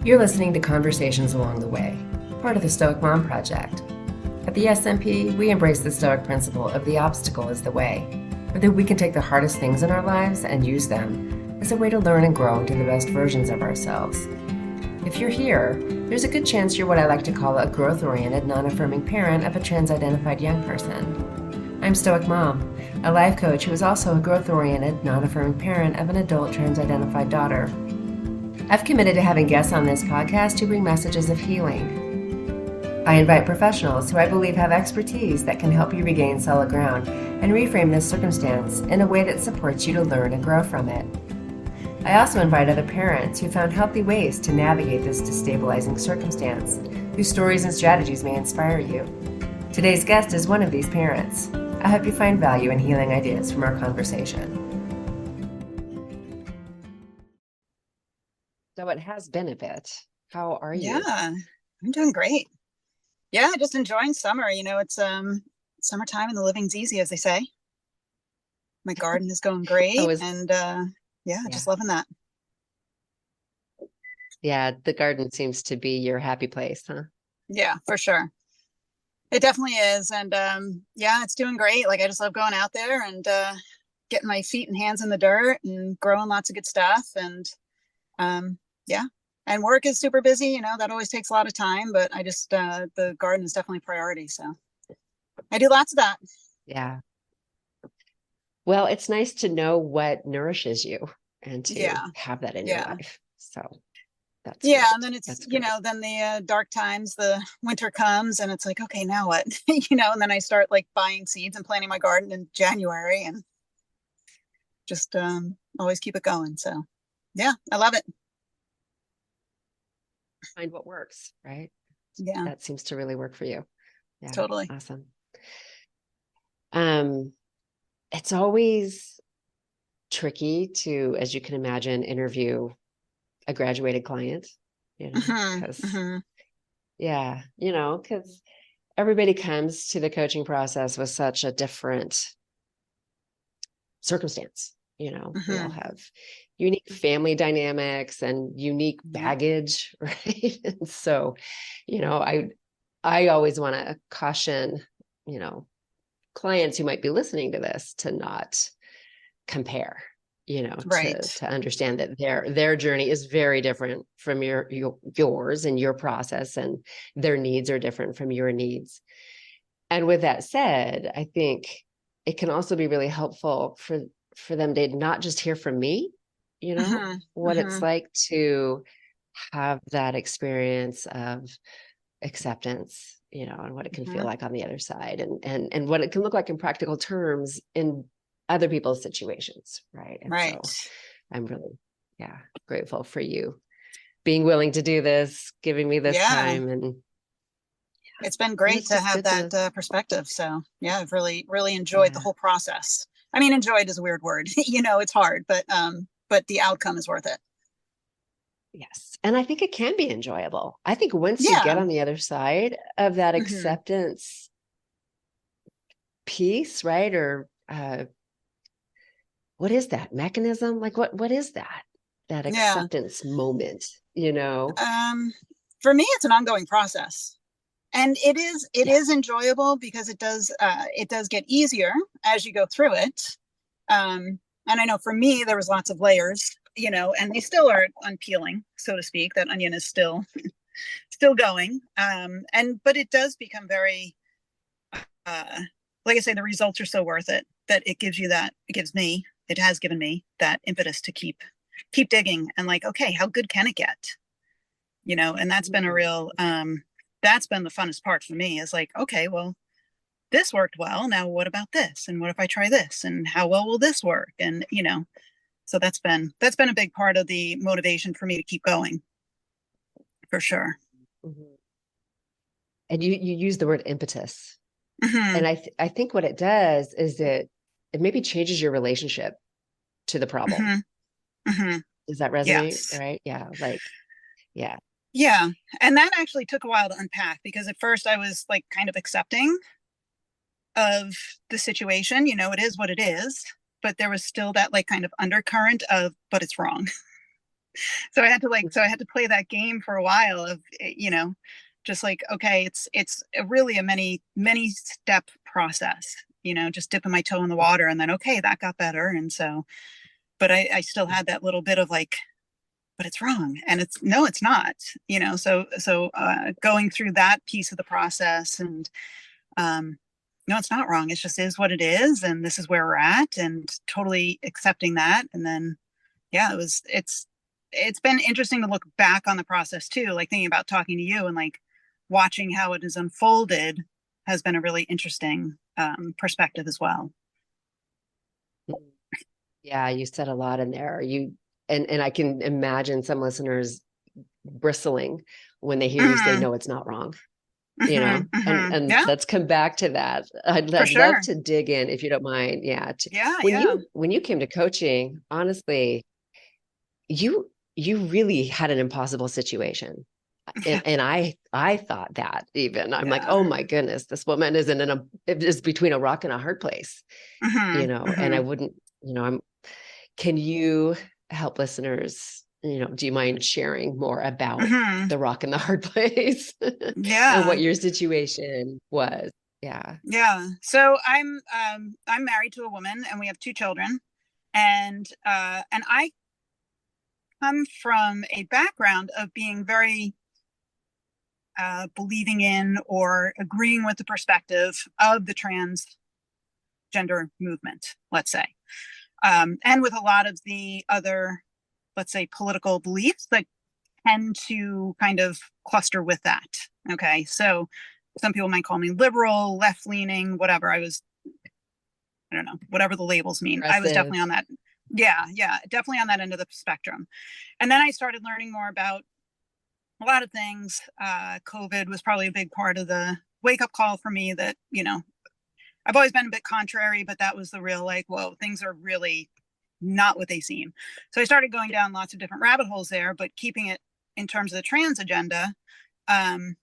You're listening to Conversations Along the Way, part of the Stoic Mom Project. At the SMP, we embrace the Stoic principle of the obstacle is the way, whether we can take the hardest things in our lives and use them as a way to learn and grow into the best versions of ourselves. If you're here, there's a good chance you're what I like to call a growth-oriented, non-affirming parent of a trans-identified young person. I'm Stoic Mom, a life coach who is also a growth-oriented, non-affirming parent of an adult trans-identified daughter. I've committed to having guests on this podcast who bring messages of healing. I invite professionals who I believe have expertise that can help you regain solid ground and reframe this circumstance in a way that supports you to learn and grow from it. I also invite other parents who found healthy ways to navigate this destabilizing circumstance, whose stories and strategies may inspire you. Today's guest is one of these parents. I hope you find value in healing ideas from our conversation. So it has been a bit. How are you? Yeah, I'm doing great. Yeah, just enjoying summer. It's summertime and the living's easy, as they say. My garden is going great, and just loving that. Yeah, the garden seems to be your happy place, huh? Yeah, for sure. It definitely is. And it's doing great. Like, I just love going out there and getting my feet and hands in the dirt and growing lots of good stuff. And and work is super busy. That always takes a lot of time, but I just the garden is definitely a priority. So I do lots of that. Yeah. Well, it's nice to know what nourishes you and to have that in your life. So that's great. And then it's then the dark times, the winter comes, and it's like, okay, now what? And then I start like buying seeds and planting my garden in January, and just always keep it going. So yeah, I love it. Find what works, right? Yeah, that seems to really work for you. Yeah, totally. Awesome. It's always tricky to, as you can imagine, interview a graduated client, because because everybody comes to the coaching process with such a different circumstance. We all have unique family dynamics and unique baggage, right? And so, I always want to caution, clients who might be listening to this to not compare, to understand that their journey is very different from yours and your process, and their needs are different from your needs. And with that said, I think it can also be really helpful for them to not just hear from me, what it's like to have that experience of acceptance, and what it can feel like on the other side, and what it can look like in practical terms in other people's situations. Right. And so I'm really, grateful for you being willing to do this, giving me this time. And it's been great to have that perspective. So I've really, really enjoyed the whole process. I mean, enjoyed is a weird word, it's hard, but the outcome is worth it. Yes. And I think it can be enjoyable. I think once you get on the other side of that acceptance piece, right? Or what is that mechanism? Like what is that acceptance moment, For me, it's an ongoing process. And it is enjoyable because it does get easier as you go through it. And I know for me, there was lots of layers, and they still are unpeeling, so to speak. That onion is still going. But it does become very, like I say, the results are so worth it that it has given me that impetus to keep digging and like, okay, how good can it get? And that's been a real, that's been the funnest part for me, is like, okay, well, this worked well. Now what about this? And what if I try this? And how well will this work? And, so that's been a big part of the motivation for me to keep going, for sure. And you use the word impetus. And I think what it does is it maybe changes your relationship to the problem. Does that resonate? Yes. Right? Yeah. Yeah. And that actually took a while to unpack, because at first I was like kind of accepting of the situation, it is what it is, but there was still that like kind of undercurrent of, but it's wrong. So I had to play that game for a while of, just like, okay, it's really a many step process, just dipping my toe in the water and then, okay, that got better. And so, but I still had that little bit of like, but it's wrong. And it's, no, it's not, going through that piece of the process and, um, no, it's not wrong. It just is what it is. And this is where we're at, and totally accepting that. And then, yeah, it's been interesting to look back on the process too, like thinking about talking to you and like watching how it has unfolded has been a really interesting perspective as well. Yeah, you said a lot in there. And I can imagine some listeners bristling when they hear you say, Mm-hmm, no, it's not wrong. mm-hmm, mm-hmm. And Yeah, let's come back to that. for I'd love sure. to dig in, if you don't mind. Yeah. Yeah, When yeah. you came to coaching, honestly, you really had an impossible situation. Yeah, And I thought that, even I'm like, yeah. oh my goodness, this woman is between a rock and a hard place, Mm-hmm, and I mm-hmm, wouldn't, can you help listeners, do you mind sharing more about mm-hmm. the rock and the hard place and Yeah, what your situation was? Yeah. yeah. So I'm married to a woman and we have two children, and I come from a background of being very believing in or agreeing with the perspective of the transgender movement, let's say, and with a lot of the other, let's say, political beliefs that tend to kind of cluster with that. Okay, so some people might call me liberal, left leaning, whatever. I don't know, whatever the labels mean. I was Impressive. definitely on that. Yeah, yeah, definitely on that end of the spectrum. And then I started learning more about a lot of things. COVID was probably a big part of the wake up call for me that, I've always been a bit contrary, but that was the real like, whoa, things are really not what they seem. So I started going down lots of different rabbit holes there, but keeping it in terms of the trans agenda. I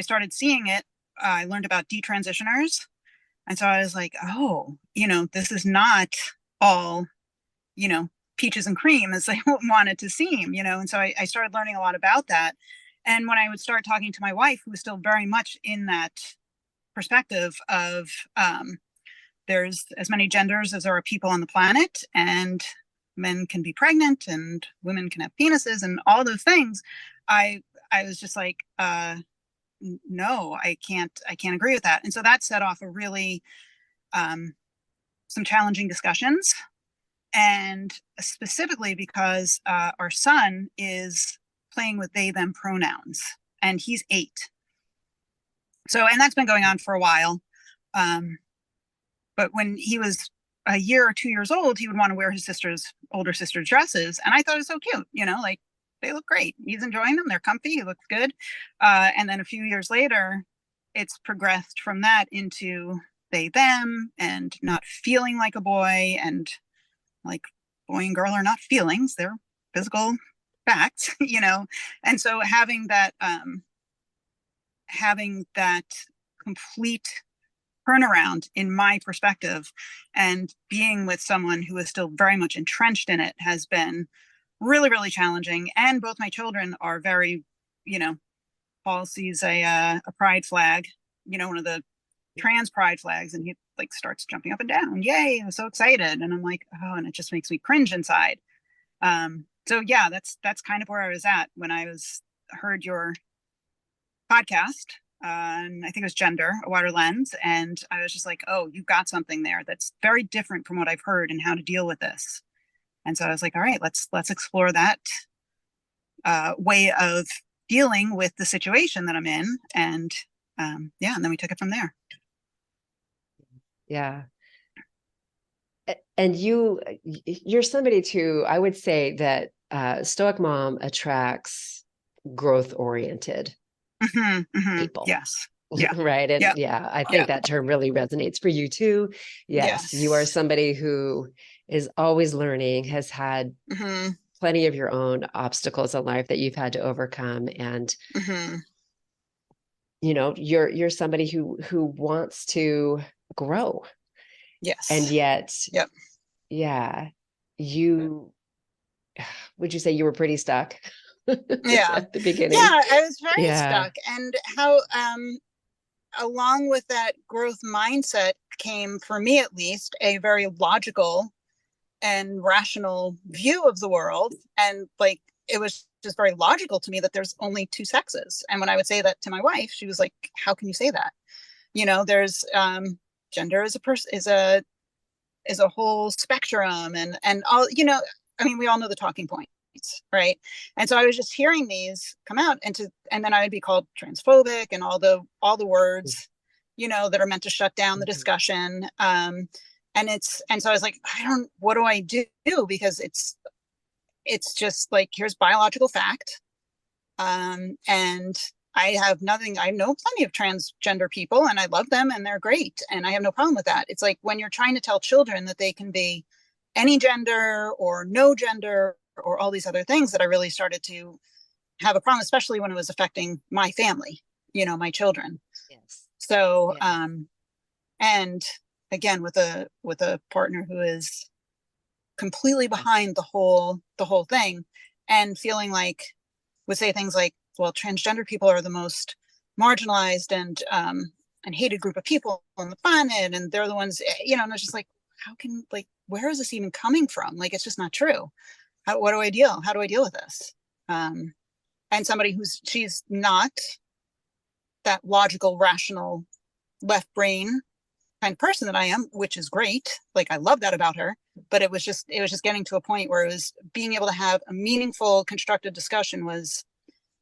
started seeing it. I learned about detransitioners. And so I was like, oh, this is not all, you know, peaches and cream as they want it to seem, And so I started learning a lot about that. And when I would start talking to my wife, who was still very much in that perspective of there's as many genders as there are people on the planet, and men can be pregnant and women can have penises and all those things, I I was just like, no, I can't agree with that. And so that set off a really some challenging discussions, and specifically because our son is playing with they them pronouns, and he's 8. So, and that's been going on for a while. Um, but when he was a year or 2 years old, he would want to wear his older sister's dresses. And I thought it was so cute, like they look great. He's enjoying them. They're comfy. He looks good. And then a few years later, it's progressed from that into they, them, and not feeling like a boy. And like boy and girl are not feelings, they're physical facts, And so having that complete turnaround in my perspective and being with someone who is still very much entrenched in it has been really, really challenging. And both my children are very, Paul sees a pride flag, one of the trans pride flags, and he like starts jumping up and down. Yay, I'm so excited. And I'm like, oh, and it just makes me cringe inside. So yeah, that's kind of where I was at when I heard your podcast. And I think it was Gender, a Wider Lens. And I was just like, oh, you've got something there that's very different from what I've heard and how to deal with this. And so I was like, all right, let's explore that way of dealing with the situation that I'm in. And yeah, and then we took it from there. Yeah. And you're somebody too, I would say that Stoic Mom attracts growth oriented people. Yes. Yeah. Right. And Yeah. yeah, I think Yeah. that term really resonates for you too. Yes. You are Yes. somebody who is always learning, has had Mm-hmm. plenty of your own obstacles in life that you've had to overcome. And, Mm-hmm. you're somebody who wants to grow. And Yes. yet, Yep. yeah, you would you say you were pretty stuck Yeah. at the beginning? Yeah, I was very Yeah. stuck. And how along with that growth mindset came, for me at least, a very logical and rational view of the world. And like, it was just very logical to me that there's only two sexes. And when I would say that to my wife, she was like, how can you say that? There's gender is a person is a whole spectrum, and all, I mean, we all know the talking points, right? And so I was just hearing these come out, and then I would be called transphobic and all the words, that are meant to shut down the discussion. And so I was like, what do I do? Because it's just like, here's biological fact. And I know plenty of transgender people, and I love them, and they're great. And I have no problem with that. It's like when you're trying to tell children that they can be any gender or no gender or all these other things, that I really started to have a problem, especially when it was affecting my family, my children. Yes. So, Yeah. and again, with a partner who is completely behind the whole thing, and feeling like, would say things like, well, transgender people are the most marginalized and hated group of people on the planet, and they're the ones, and it's just like, where is this even coming from? Like, it's just not true. How do I deal with this? And somebody she's not that logical, rational, left brain kind of person that I am, which is great. Like, I love that about her. But it was just getting to a point where it was being able to have a meaningful, constructive discussion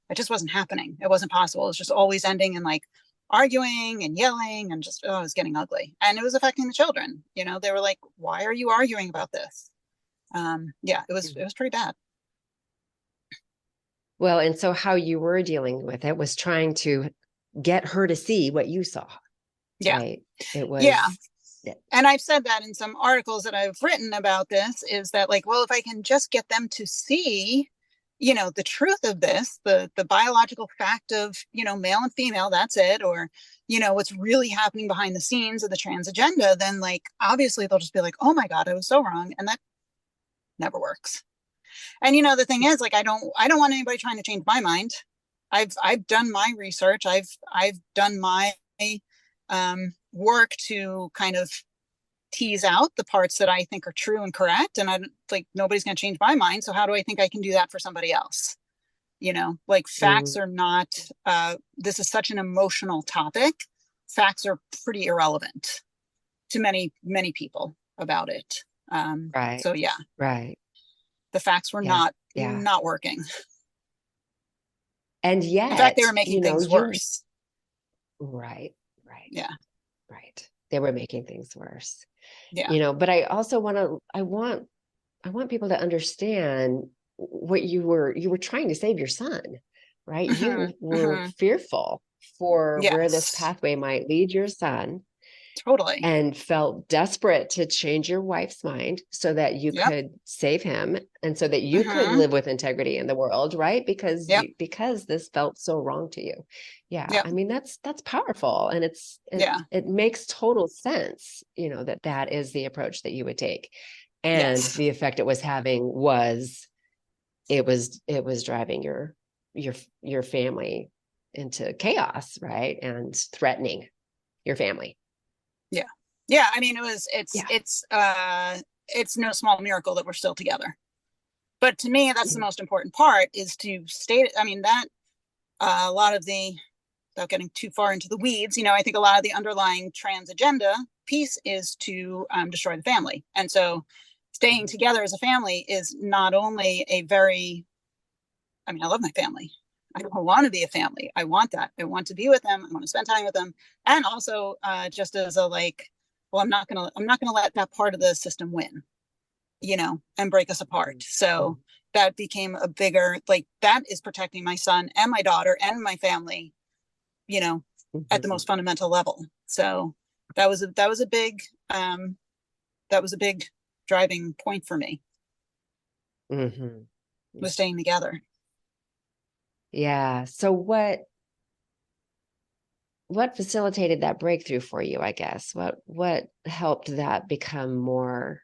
it just wasn't happening. It wasn't possible. It was just always ending in like arguing and yelling, and just, it was getting ugly. And it was affecting the children. They were like, why are you arguing about this? Yeah, it was pretty bad. Well, and so how you were dealing with it was trying to get her to see what you saw, Yeah. right? It was, yeah. And I've said that in some articles that I've written about this, is that like, well, if I can just get them to see, the truth of this, the biological fact of, male and female, that's it. Or, what's really happening behind the scenes of the trans agenda, then like, obviously they'll just be like, oh my God, I was so wrong. And that never works. And, the thing is, like, I don't want anybody trying to change my mind. I've done my research. I've done my work to kind of tease out the parts that I think are true and correct. And nobody's going to change my mind. So how do I think I can do that for somebody else? Like, facts are not, this is such an emotional topic. Facts are pretty irrelevant to many, many people about it. right. So yeah, Right. the facts were not working. And yet, in fact, they were making things worse. Right. Yeah. Right. They were making things worse. Yeah. But I also I want people to understand what you were trying to save your son, right? You were fearful for where this Yes. pathway might lead your son. Totally. And felt desperate to change your wife's mind so that you could save him, and so that you could live with integrity in the world, right? Because this felt so wrong to you. Yeah. I mean, that's powerful. And it makes total sense, that is the approach that you would take. And the effect it was having was, it was driving your family into chaos, right? And threatening your family. Yeah. I mean, it's no small miracle that we're still together. But to me, that's the most important part, is to state, I mean, that a lot of without getting too far into the weeds, I think a lot of the underlying trans agenda piece is to destroy the family. And so staying together as a family is not only I love my family. I want to be a family. I want that. I want to be with them. I want to spend time with them. And also just as a well, I'm not gonna let that part of the system win, and break us apart. So that became a bigger, that is protecting my son and my daughter and my family, at the most fundamental level. So that was a big driving point for me. Was staying together. Yeah. So what facilitated that breakthrough for you, I guess? What helped that become more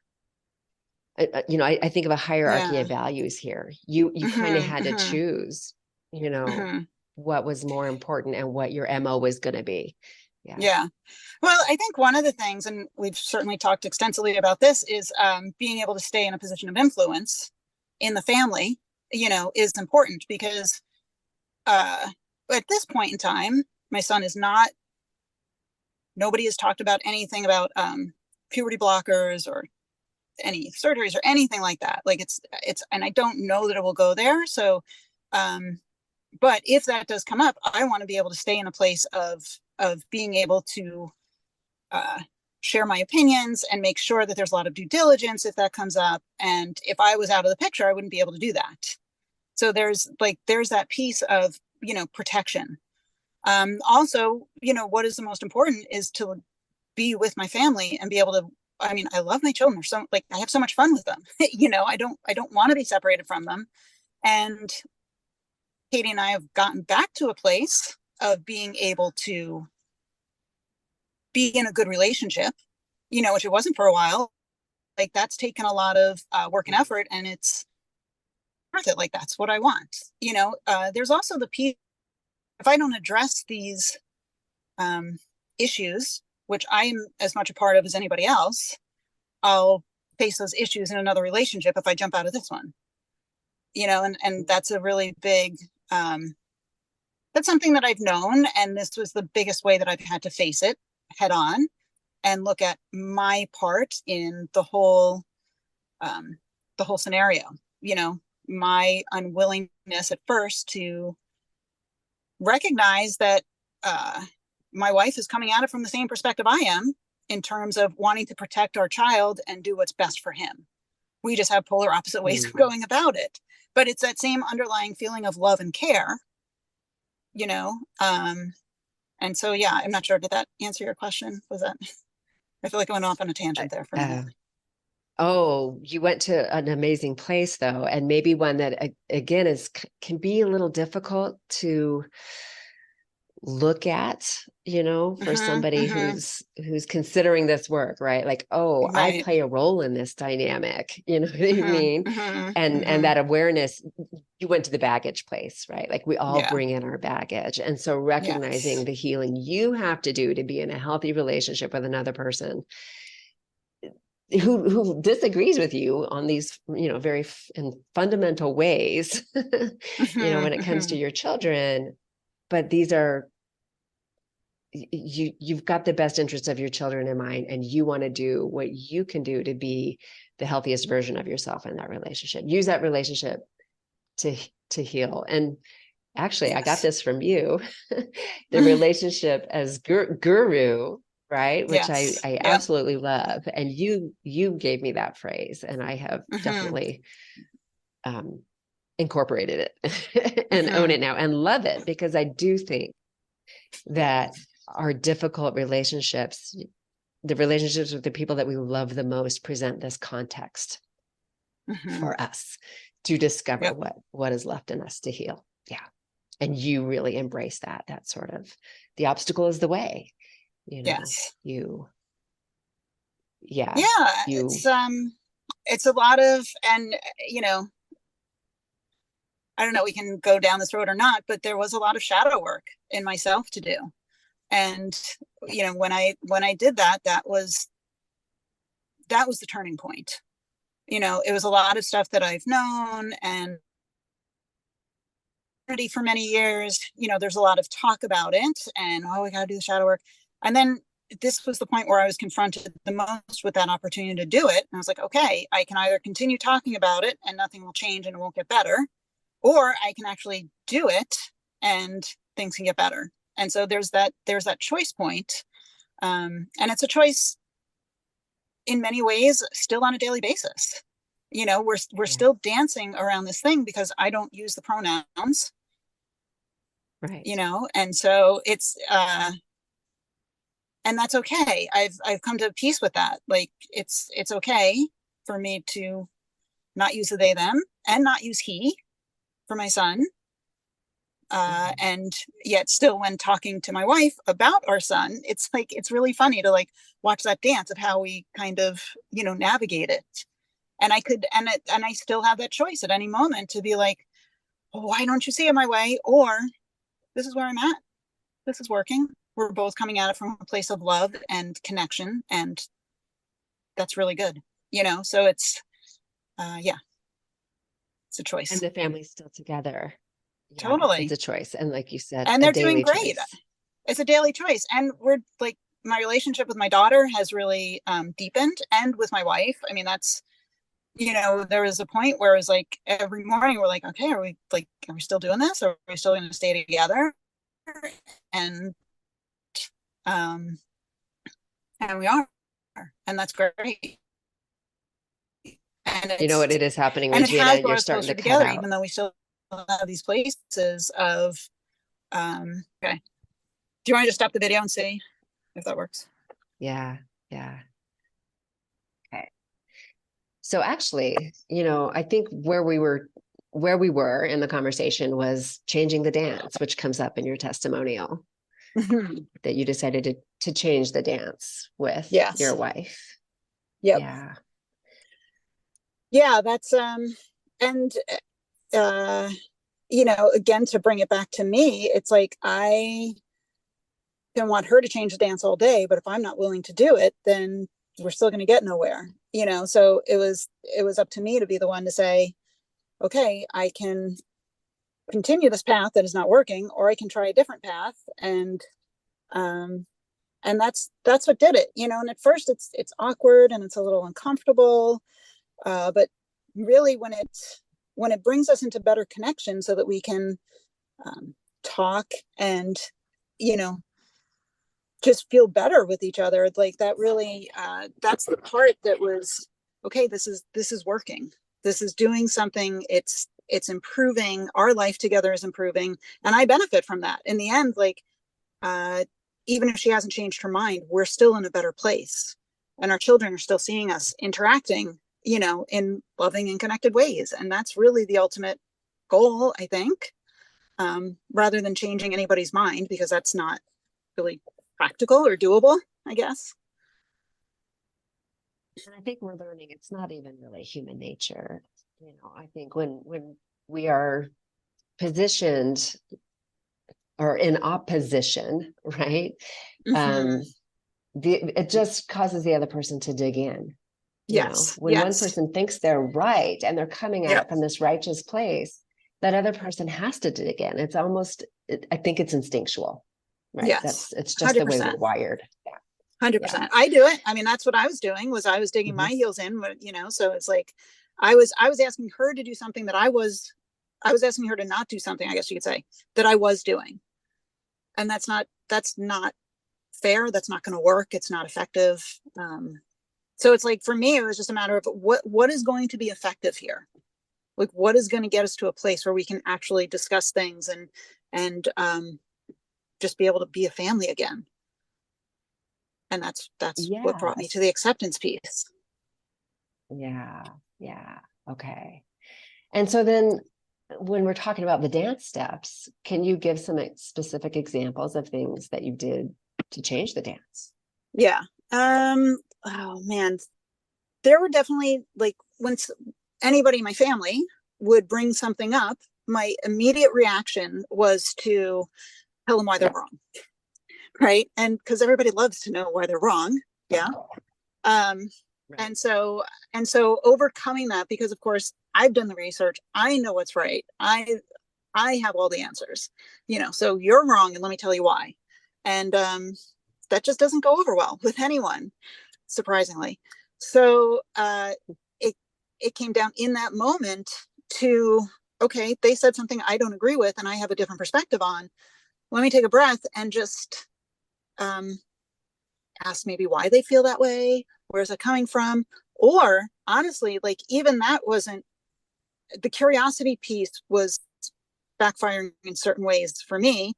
I think of a hierarchy Yeah. of values here. You kind of had to Mm-hmm. choose, Mm-hmm. what was more important and what your MO was going to be. Yeah. Yeah. Well, I think one of the things, and we've certainly talked extensively about this, is being able to stay in a position of influence in the family, is important because at this point in time, my son is not, nobody has talked about anything about puberty blockers or any surgeries or anything like that. Like and I don't know that it will go there. So, but if that does come up, I want to be able to stay in a place of being able to uh, share my opinions and make sure that there's a lot of due diligence if that comes up. And if I was out of the picture, I wouldn't be able to do that. So there's that piece of, protection. Also, what is the most important is to be with my family and be able to, I mean, I love my children. They're so, like, I have so much fun with them. I don't want to be separated from them. And Katie and I have gotten back to a place of being able to be in a good relationship, which it wasn't for a while. Like, that's taken a lot of work and effort, and it's worth it. Like, that's what I want. There's also the piece, if I don't address these issues, which I'm as much a part of as anybody else, I'll face those issues in another relationship if I jump out of this one. And that's a really big, that's something that I've known. And this was the biggest way that I've had to face it head on and look at my part in the whole scenario. My unwillingness at first to recognize that my wife is coming at it from the same perspective I am in terms of wanting to protect our child and do what's best for him. We just have polar opposite ways of going about it, but it's that same underlying feeling of love and care, and so, yeah, I'm not sure. Did that answer your question? Was that, I feel like I went off on a tangent there for a minute. Oh, you went to an amazing place though, and maybe one that again can be a little difficult to look at, for somebody who's considering this work, right? Like, oh, I Right. play a role in this dynamic, you know what I mean? And that awareness, you went to the baggage place, right? Like, we all Yeah. bring in our baggage. And so recognizing Yes. the healing you have to do to be in a healthy relationship with another person who disagrees with you on these, very in fundamental ways, when it comes to your children, but these are, you've got the best interests of your children in mind, and you want to do what you can do to be the healthiest version of yourself in that relationship. Use that relationship to heal. And actually, Yes. I got this from you, the relationship as guru, right? Which Yes. I absolutely love. And you gave me that phrase, and I have definitely incorporated it and own it now and love it, because I do think that our difficult relationships, the relationships with the people that we love the most, present this context for us to discover what is left in us to heal. Yeah. And you really embrace that sort of, the obstacle is the way, Yes. It's a lot of, and I don't know, we can go down this road or not, but there was a lot of shadow work in myself to do. And, when I did that, that was the turning point. It was a lot of stuff that I've known and for many years. There's a lot of talk about it, and, oh, we got to do the shadow work. And then this was the point where I was confronted the most with that opportunity to do it. And I was like, okay, I can either continue talking about it and nothing will change and it won't get better, or I can actually do it and things can get better. And so there's that choice point. And it's a choice in many ways still on a daily basis. We're still dancing around this thing because I don't use the pronouns. Right. And so it's and that's okay. I've come to peace with that. Like, it's okay for me to not use the they them and not use he for my son. And yet still, when talking to my wife about our son, it's like, it's really funny to like watch that dance of how we kind of, navigate it. And I could, and I still have that choice at any moment to be like, oh, why don't you see it my way? Or this is where I'm at. This is working. We're both coming at it from a place of love and connection. And that's really good, so it's, yeah, it's a choice. And the family's still together. Yeah, Totally. it's a choice. And like you said, And a they're doing daily great. choice. It's a daily choice. And we're like, my relationship with my daughter has really deepened, and with my wife. I mean, that's, there was a point where it was like every morning we're like, okay, are we still doing this? Or are we still going to stay together? And and we are, and that's great. And You know what? It is happening, and Regina, it has and brought you're us starting closer to cut together, out. even though we still have these places of, okay. Do you want to just stop the video and see if that works? Yeah. Yeah. Okay. So actually, I think where we were in the conversation was changing the dance, which comes up in your testimonial, that you decided to change the dance with your wife. Yep. Yeah. Yeah, that's and again, to bring it back to me, it's like I can want her to change the dance all day, but if I'm not willing to do it, then we're still going to get nowhere. So it was up to me to be the one to say, okay, I can continue this path that is not working, or I can try a different path. And that's what did it. And at first it's awkward and it's a little uncomfortable, but really when it brings us into better connection so that we can talk and just feel better with each other, like that really, that's the part that was, okay, this is working, this is doing something, it's improving, our life together is improving, and I benefit from that in the end. Like, even if she hasn't changed her mind, we're still in a better place, and our children are still seeing us interacting, in loving and connected ways. And that's really the ultimate goal, I think, rather than changing anybody's mind, because that's not really practical or doable, I guess. And I think we're learning it's not even really human nature. I think when we are positioned or in opposition, right? It just causes the other person to dig in. Yes. When one person thinks they're right and they're coming at it from this righteous place, that other person has to dig in. It's almost, I think it's instinctual, right? Yes. It's just 100%. The way we're wired. 100%. Yeah. I do it. I mean, that's what I was doing, I was digging my heels in, so it's like, I was asking her to do something that I was asking her to not do something, I guess you could say, that I was doing. And that's not fair. That's not going to work. It's not effective. So it's like, for me, it was just a matter of what is going to be effective here? Like, what is going to get us to a place where we can actually discuss things and just be able to be a family again. And that's what brought me to the acceptance piece. Yeah. Yeah. Okay. And so then when we're talking about the dance steps, can you give some specific examples of things that you did to change the dance? Yeah. Oh man, there were definitely, like, when anybody in my family would bring something up, my immediate reaction was to tell them why they're wrong. Right. And because everybody loves to know why they're wrong. Yeah. Right. And so overcoming that, because of course I've done the research, I know what's right. I have all the answers, so you're wrong, and let me tell you why. And that just doesn't go over well with anyone, surprisingly. So it came down in that moment to, okay, they said something I don't agree with and I have a different perspective on. Let me take a breath and just ask maybe why they feel that way. Where's it coming from? Or honestly, like, even that wasn't, the curiosity piece was backfiring in certain ways for me,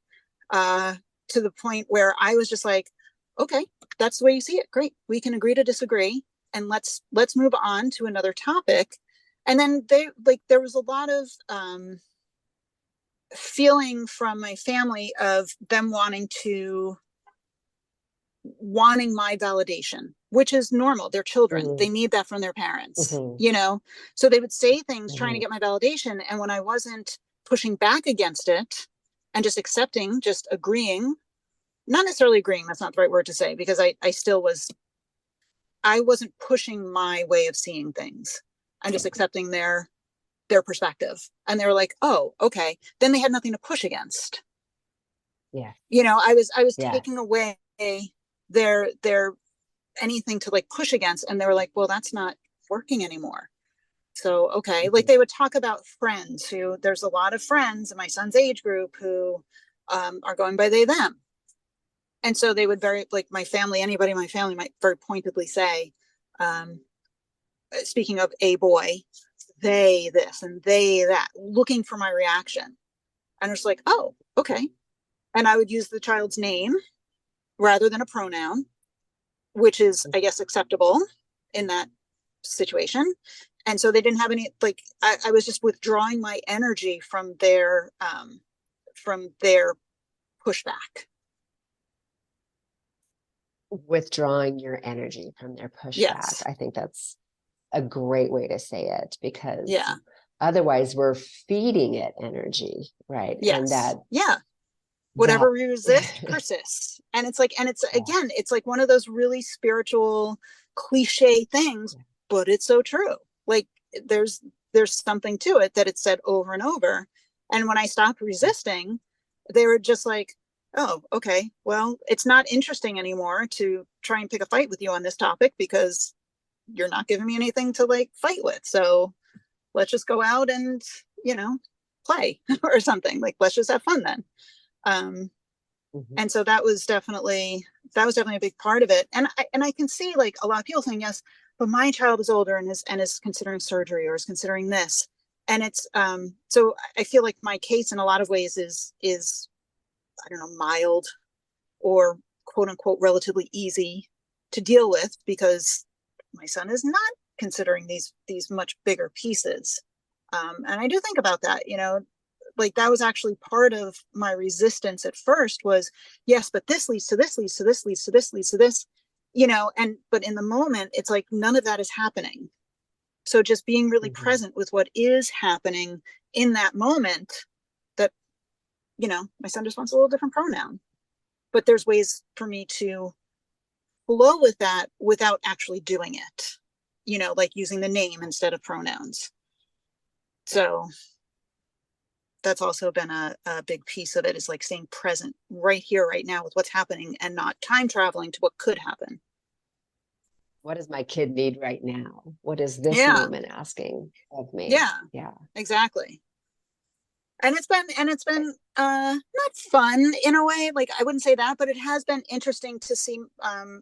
to the point where I was just like, okay, that's the way you see it. Great. We can agree to disagree, and let's move on to another topic. And then there was a lot of feeling from my family of them wanting my validation, which is normal. They're children. Mm-hmm. They need that from their parents, Mm-hmm. you know? So they would say things trying to Mm-hmm. get my validation. And when I wasn't pushing back against it and just accepting, just agreeing, not necessarily agreeing, that's not the right word to say, because I still was, I wasn't pushing my way of seeing things. I'm just accepting their perspective. And they were like, oh, okay. Then they had nothing to push against. Yeah. You know, I was Yes. taking away their anything to like push against, and they were like, well, that's not working anymore. So okay. Like they would talk about friends who, there's a lot of friends in my son's age group who are going by they them. And so they would very, like my family, anybody in my family might very pointedly say, um, speaking of a boy, they this and they that, looking for my reaction. And it's like, oh, okay. And I would use the child's name rather than a pronoun, which is, I guess, acceptable in that situation. And so they didn't have any, like, I was just withdrawing my energy from their pushback. Withdrawing your energy from their pushback. Yes. I think that's a great way to say it, because Yeah. otherwise we're feeding it energy, right? Yes. And that, yeah. Whatever we resist persists. And it's like, and it's again, it's like one of those really spiritual cliche things, but it's so true. Like there's something to it that it's said over and over. And when I stopped resisting, they were just like, oh, okay, well, it's not interesting anymore to try and pick a fight with you on this topic because you're not giving me anything to like fight with. So let's just go out and, play or something. Like, let's just have fun then. And so that was definitely a big part of it. And I can see like a lot of people saying, yes, but my child is older and is considering surgery or is considering this. And it's, so I feel like my case in a lot of ways is, I don't know, mild or quote unquote, relatively easy to deal with because my son is not considering these much bigger pieces. And I do think about that, like that was actually part of my resistance at first was, yes, but this leads to this, leads to this, leads to this, leads to this, but in the moment, it's like none of that is happening. So just being really present with what is happening in that moment that, my son just wants a little different pronoun, but there's ways for me to flow with that without actually doing it, like using the name instead of pronouns. So that's also been a big piece of it, is like staying present right here, right now with what's happening and not time traveling to what could happen. What does my kid need right now? What is this moment asking of me? Yeah, exactly. And it's been not fun in a way, like I wouldn't say that, but it has been interesting to see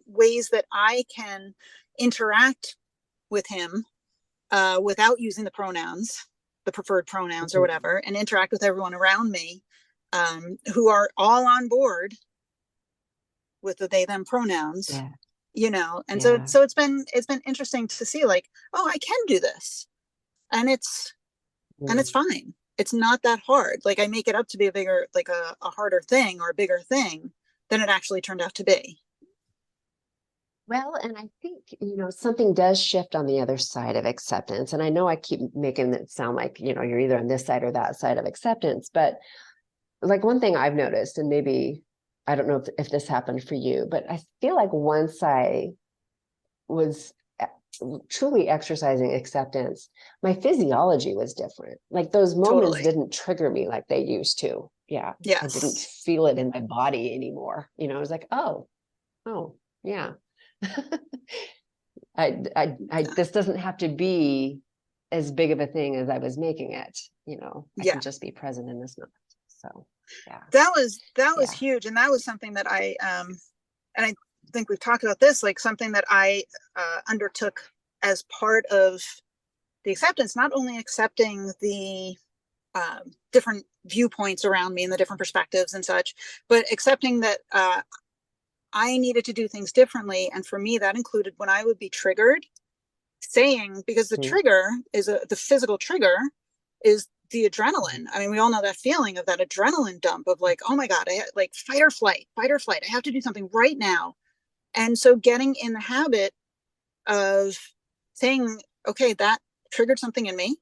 ways that I can interact with him without using the pronouns, the preferred pronouns or whatever, and interact with everyone around me who are all on board with the they them pronouns. And so it's been interesting to see like, oh, I can do this, and it's fine. It's not that hard. Like I make it up to be a bigger, like a harder thing or a bigger thing than it actually turned out to be. Well, and I think, something does shift on the other side of acceptance. And I know I keep making it sound like, you're either on this side or that side of acceptance, but like one thing I've noticed, and maybe, I don't know if this happened for you, but I feel like once I was truly exercising acceptance, my physiology was different. Like those moments didn't trigger me like they used to. Yeah. Yes. I didn't feel it in my body anymore. I was like, oh, yeah. This doesn't have to be as big of a thing as I was making it. I can just be present in this moment. So yeah, that was huge. And that was something that I and I think we've talked about this, like something that I undertook as part of the acceptance, not only accepting the different viewpoints around me and the different perspectives and such, but accepting that I needed to do things differently. And for me, that included when I would be triggered, saying, because the trigger is the physical trigger is the adrenaline. I mean, we all know that feeling of that adrenaline dump of like, oh my God, like fight or flight. I have to do something right now. And so getting in the habit of saying, okay, that triggered something in me,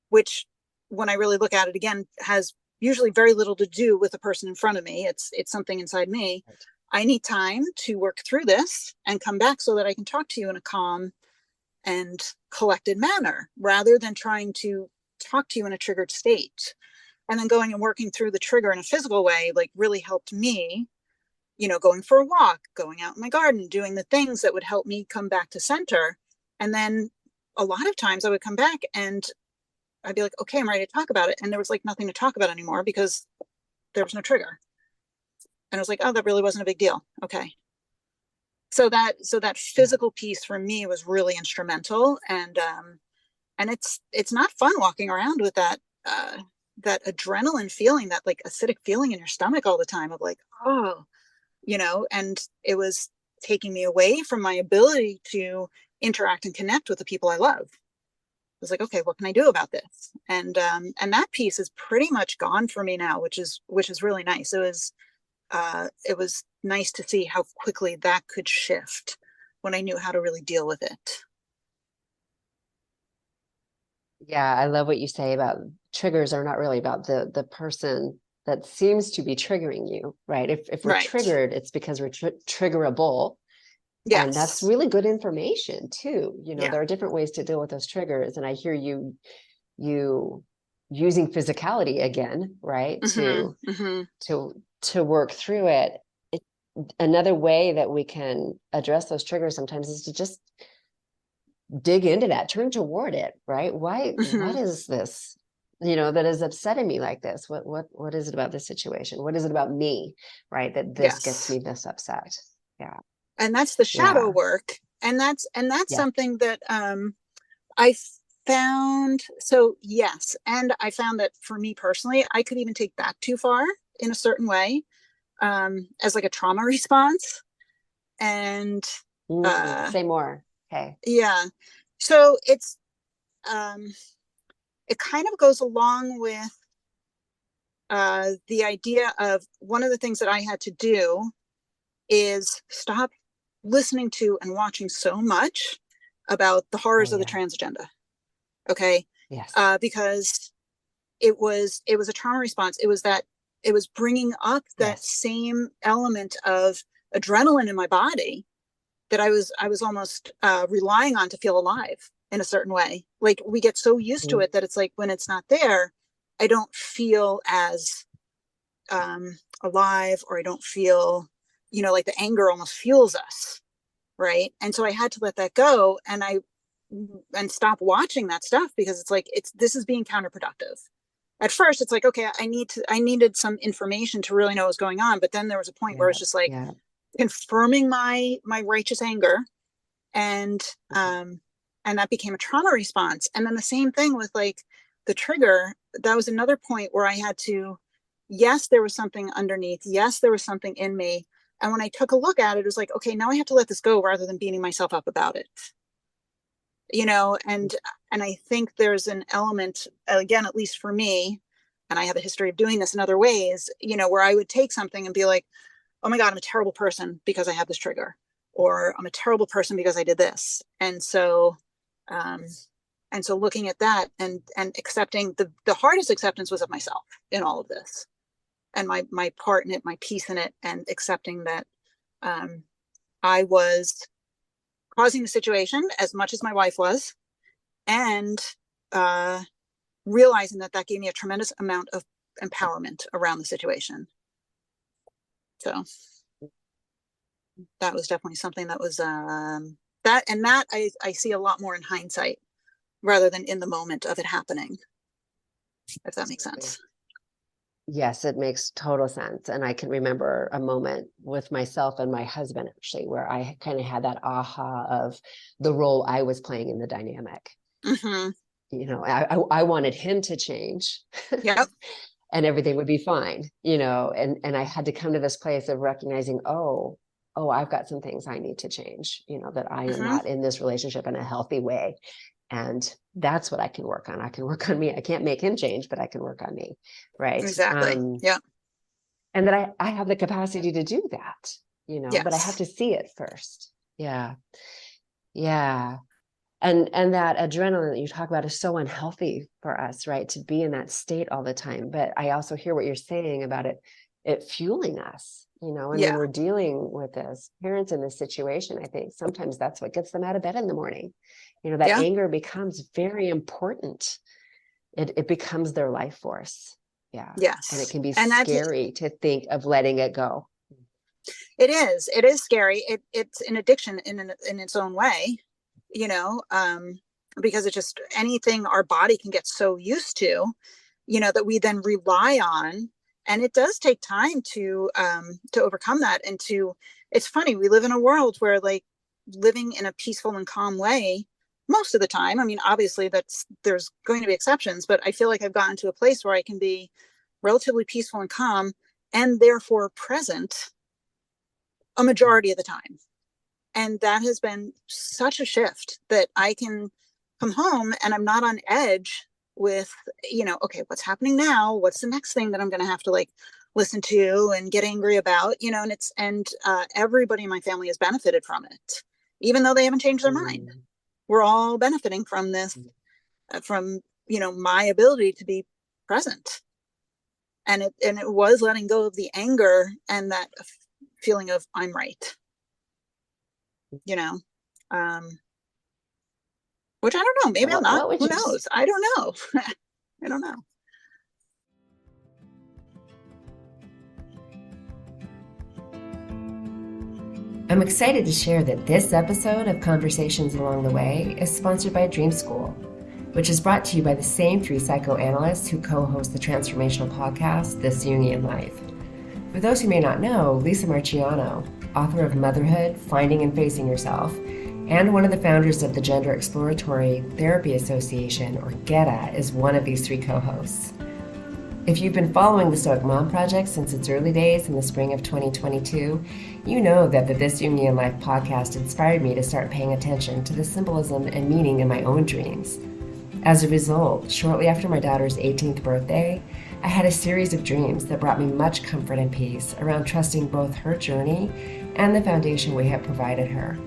which when I really look at it again, has usually very little to do with the person in front of me. It's something inside me. Right. I need time to work through this and come back so that I can talk to you in a calm and collected manner, rather than trying to talk to you in a triggered state. And then going and working through the trigger in a physical way, like, really helped me, going for a walk, going out in my garden, doing the things that would help me come back to center. And then a lot of times I would come back and I'd be like, okay, I'm ready to talk about it. And there was like nothing to talk about anymore because there was no trigger. And I was like, oh, that really wasn't a big deal. Okay. So that physical piece for me was really instrumental. And it's not fun walking around with that adrenaline feeling, that like acidic feeling in your stomach all the time of like, oh, and it was taking me away from my ability to interact and connect with the people I love. I was like, okay, what can I do about this? And that piece is pretty much gone for me now, which is really nice. It was nice to see how quickly that could shift when I knew how to really deal with it. Yeah, I love what you say about triggers are not really about the person that seems to be triggering you, right? If we're Right. triggered, it's because we're triggerable. And that's Yes. really good information too. Yeah. There are different ways to deal with those triggers. And I hear you using physicality again, right? Mm-hmm. Mm-hmm. To work through it. Another way that we can address those triggers sometimes is to just dig into that, turn toward it, right? What Mm-hmm. is this, that is upsetting me like this? What is it about this situation? What is it about me, right? That this gets Yes. me this upset. Yeah. And that's the shadow Yeah. work. And that's Yeah. something that I found. So yes, and I found that for me personally, I could even take that too far in a certain way, as like a trauma response. And Say more. Okay. yeah, so um, it kind of goes along with the idea of, one of the things that I had to do is stop listening to and watching so much about the Oh horrors of the yeah. trans agenda. Okay. Yes. Because it was a trauma response. It was bringing up that Yes. same element of adrenaline in my body that I was almost relying on to feel alive in a certain way. Like, we get so used to Mm. it that it's like, when it's not there, I don't feel as alive, or I don't feel, like the anger almost fuels us. Right. And so I had to let that go, and stop watching that stuff, because it's like, this is being counterproductive. At first it's like, okay, I needed some information to really know what was going on. But then there was a point where Yeah. it's just like Yeah. confirming my righteous anger, and Mhm. and that became a trauma response. And then the same thing with like the trigger. That was another point where I had to, yes, there was something underneath, yes, there was something in me. And when I took a look at it, it was like, okay, now I have to let this go rather than beating myself up about it. And I think there's an element, again, at least for me, and I have a history of doing this in other ways, where I would take something and be like, oh my God, I'm a terrible person because I have this trigger, or I'm a terrible person because I did this. Um, and so looking at that, and accepting, the hardest acceptance was of myself in all of this, and my part in it, my piece in it, and accepting that I was causing the situation as much as my wife was, and uh, realizing that gave me a tremendous amount of empowerment around the situation. So that was definitely something that was that I see a lot more in hindsight rather than in the moment of it happening, if that makes Absolutely. sense. Yes, it makes total sense. And I can remember a moment with myself and my husband, actually, where I kind of had that aha of the role I was playing in the dynamic. Mm-hmm. I wanted him to change Yep. and everything would be fine, and I had to come to this place of recognizing, oh, I've got some things I need to change, that I am Mm-hmm. not in this relationship in a healthy way. And that's what I can work on. I can work on me. I can't make him change, but I can work on me. Right. Exactly. Yep. And that I have the capacity to do that, but I have Yes. to see it first. Yeah. Yeah. And that adrenaline that you talk about is so unhealthy for us, right? To be in that state all the time. But I also hear what you're saying about it fueling us, and when we're dealing with this, parents in this situation, I think sometimes that's what gets them out of bed in the morning. That anger becomes very important. It becomes their life force. Yeah. Yes. And it can be and scary to think of letting it go. It is scary. It's an addiction in its own way, because it's just anything our body can get so used to, that we then rely on. And it does take time to overcome that. It's funny, we live in a world where, like, living in a peaceful and calm way most of the time. I mean, obviously there's going to be exceptions, but I feel like I've gotten to a place where I can be relatively peaceful and calm, and therefore present a majority of the time. And that has been such a shift that I can come home and I'm not on edge with, okay, what's happening now? What's the next thing that I'm going to have to, like, listen to and get angry about, and everybody in my family has benefited from it, even though they haven't changed their mind. We're all benefiting from this, from, my ability to be present. And it was letting go of the anger and that feeling of I'm right, which I don't know, maybe I'm not. Who knows? I don't know. I don't know. I'm excited to share that this episode of Conversations Along the Way is sponsored by Dream School, which is brought to you by the same three psychoanalysts who co-host the transformational podcast, This Jungian Life. For those who may not know, Lisa Marciano, author of Motherhood, Finding and Facing Yourself, and one of the founders of the Gender Exploratory Therapy Association, or GETA, is one of these three co-hosts. If you've been following the Stoic Mom Project since its early days in the spring of 2022, you know that the This Jungian Life podcast inspired me to start paying attention to the symbolism and meaning in my own dreams. As a result, shortly after my daughter's 18th birthday, I had a series of dreams that brought me much comfort and peace around trusting both her journey and the foundation we have provided her.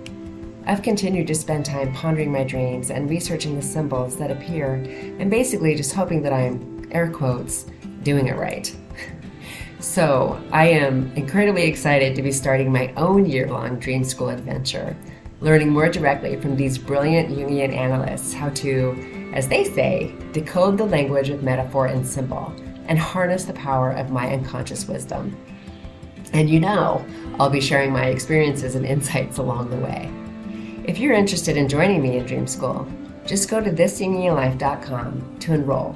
I've continued to spend time pondering my dreams and researching the symbols that appear, and basically just hoping that I'm, air quotes, doing it right. So I am incredibly excited to be starting my own year-long Dream School adventure, learning more directly from these brilliant Jungian analysts how to, as they say, decode the language of metaphor and symbol and harness the power of my unconscious wisdom. And I'll be sharing my experiences and insights along the way. If you're interested in joining me in Dream School, just go to thisjungianlife.com to enroll.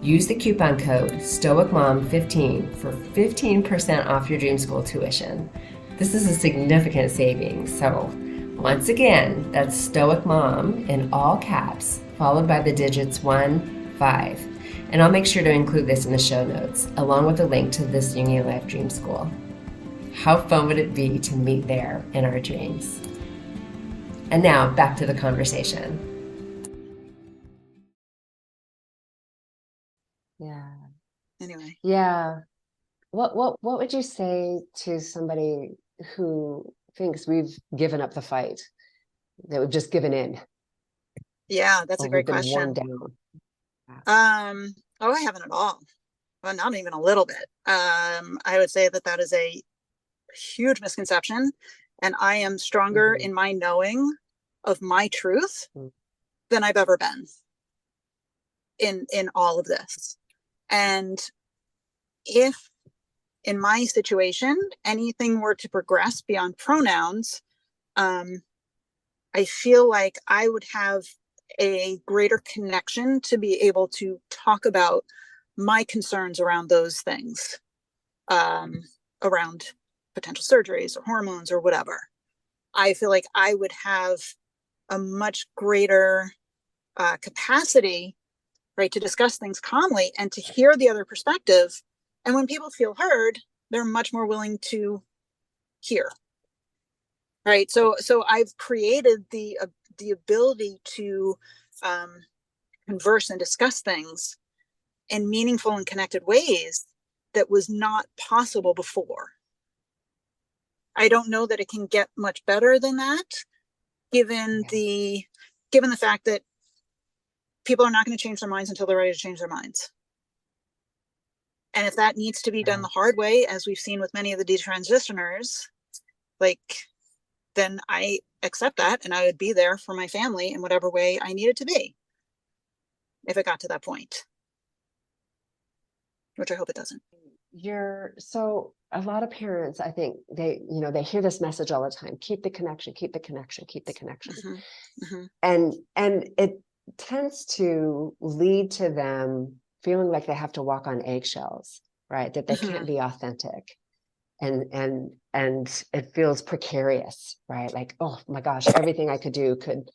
Use the coupon code StoicMom15 for 15% off your Dream School tuition. This is a significant savings, so once again, that's Stoic Mom in all caps, followed by the digits 15. And I'll make sure to include this in the show notes, along with a link to This Jungian Life Dream School. How fun would it be to meet there in our dreams? And now, back to the conversation. Yeah. Anyway. Yeah. What would you say to somebody who thinks we've given up the fight, that we've just given in? Yeah, that's a great question. Worn down. I haven't at all. Well, not even a little bit. I would say that is a huge misconception, and I am stronger in my knowing of my truth than I've ever been in all of this. And if in my situation anything were to progress beyond pronouns, I feel like I would have a greater connection to be able to talk about my concerns around those things, around potential surgeries or hormones or whatever. I feel like I would have a much greater capacity, right, to discuss things calmly and to hear the other perspective. And when people feel heard, they're much more willing to hear. Right. So I've created the ability to converse and discuss things in meaningful and connected ways that was not possible before. I don't know that it can get much better than that, given the fact that people are not going to change their minds until they're ready to change their minds. And if that needs to be done the hard way, as we've seen with many of the detransitioners, like, then I accept that, and I would be there for my family in whatever way I needed to be if it got to that point, which I hope it doesn't. So a lot of parents, I think they hear this message all the time: keep the connection, keep the connection, keep the connection. And it tends to lead to them feeling like they have to walk on eggshells, right? That they can't be authentic. And it feels precarious, right? Like, oh my gosh, everything I could do could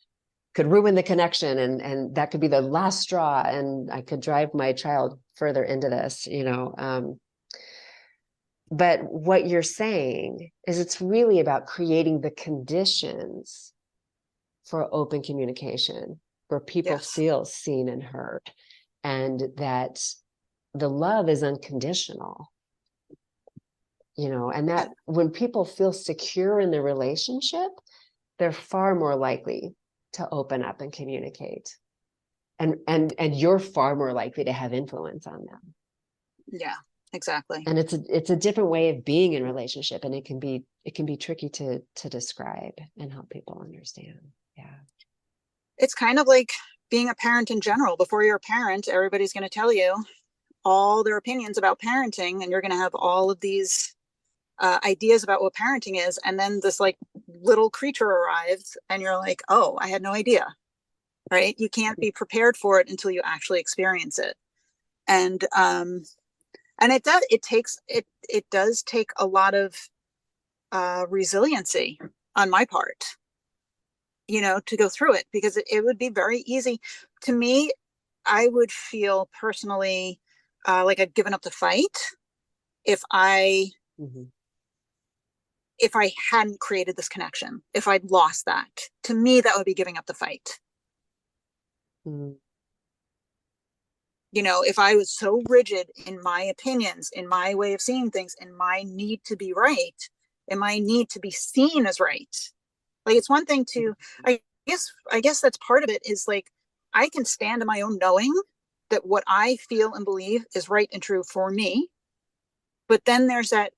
ruin the connection, and that could be the last straw, and I could drive my child further into this, but what you're saying is it's really about creating the conditions for open communication, where people feel seen and heard, and that the love is unconditional, and that when people feel secure in the relationship, they're far more likely to open up and communicate. And you're far more likely to have influence on them. Yeah, exactly. And it's a different way of being in relationship, and it can be tricky to describe and help people understand. Yeah. It's kind of like being a parent in general. Before you're a parent, everybody's going to tell you all their opinions about parenting, and you're going to have all of these ideas about what parenting is. And then this like little creature arrives, and you're like, oh, I had no idea. Right? You can't be prepared for it until you actually experience it. And it does take a lot of resiliency on my part, to go through it, because it would be very easy to me. I would feel personally like I'd given up the fight if I hadn't created this connection. If I'd lost that, to me, that would be giving up the fight. If I was so rigid in my opinions, in my way of seeing things, in my need to be right, in my need to be seen as right. Like, it's one thing to, I guess that's part of it, is like, I can stand in my own knowing that what I feel and believe is right and true for me. But then there's that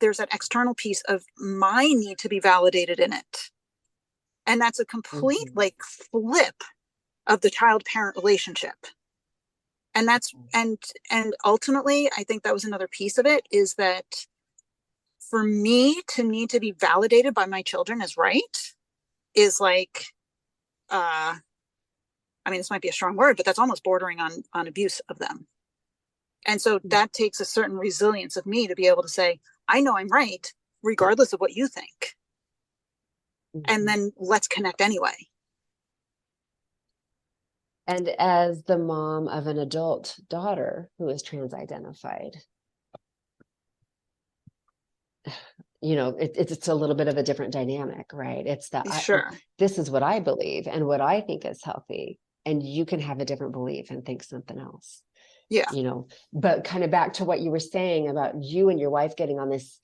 external piece of my need to be validated in it. And that's a complete like flip of the child-parent relationship. And that's, and ultimately, I think that was another piece of it, is that for me to need to be validated by my children as right is like, I mean, this might be a strong word, but that's almost bordering on abuse of them. And so that takes a certain resilience of me to be able to say, I know I'm right, regardless of what you think. And then let's connect anyway. And as the mom of an adult daughter who is trans-identified, it's a little bit of a different dynamic, right? It's that this is what I believe and what I think is healthy, and you can have a different belief and think something else. Yeah. But kind of back to what you were saying about you and your wife getting on this,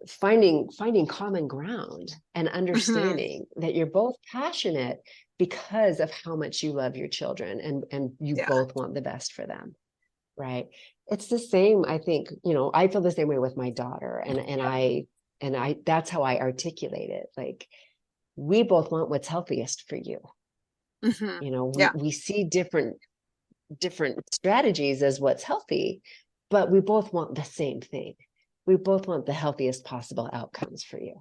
finding common ground and understanding that you're both passionate because of how much you love your children, and you both want the best for them, right? It's the same, I think, I feel the same way with my daughter, and I that's how I articulate it. Like, we both want what's healthiest for you. We see different strategies as what's healthy, but we both want the same thing. We both want the healthiest possible outcomes for you.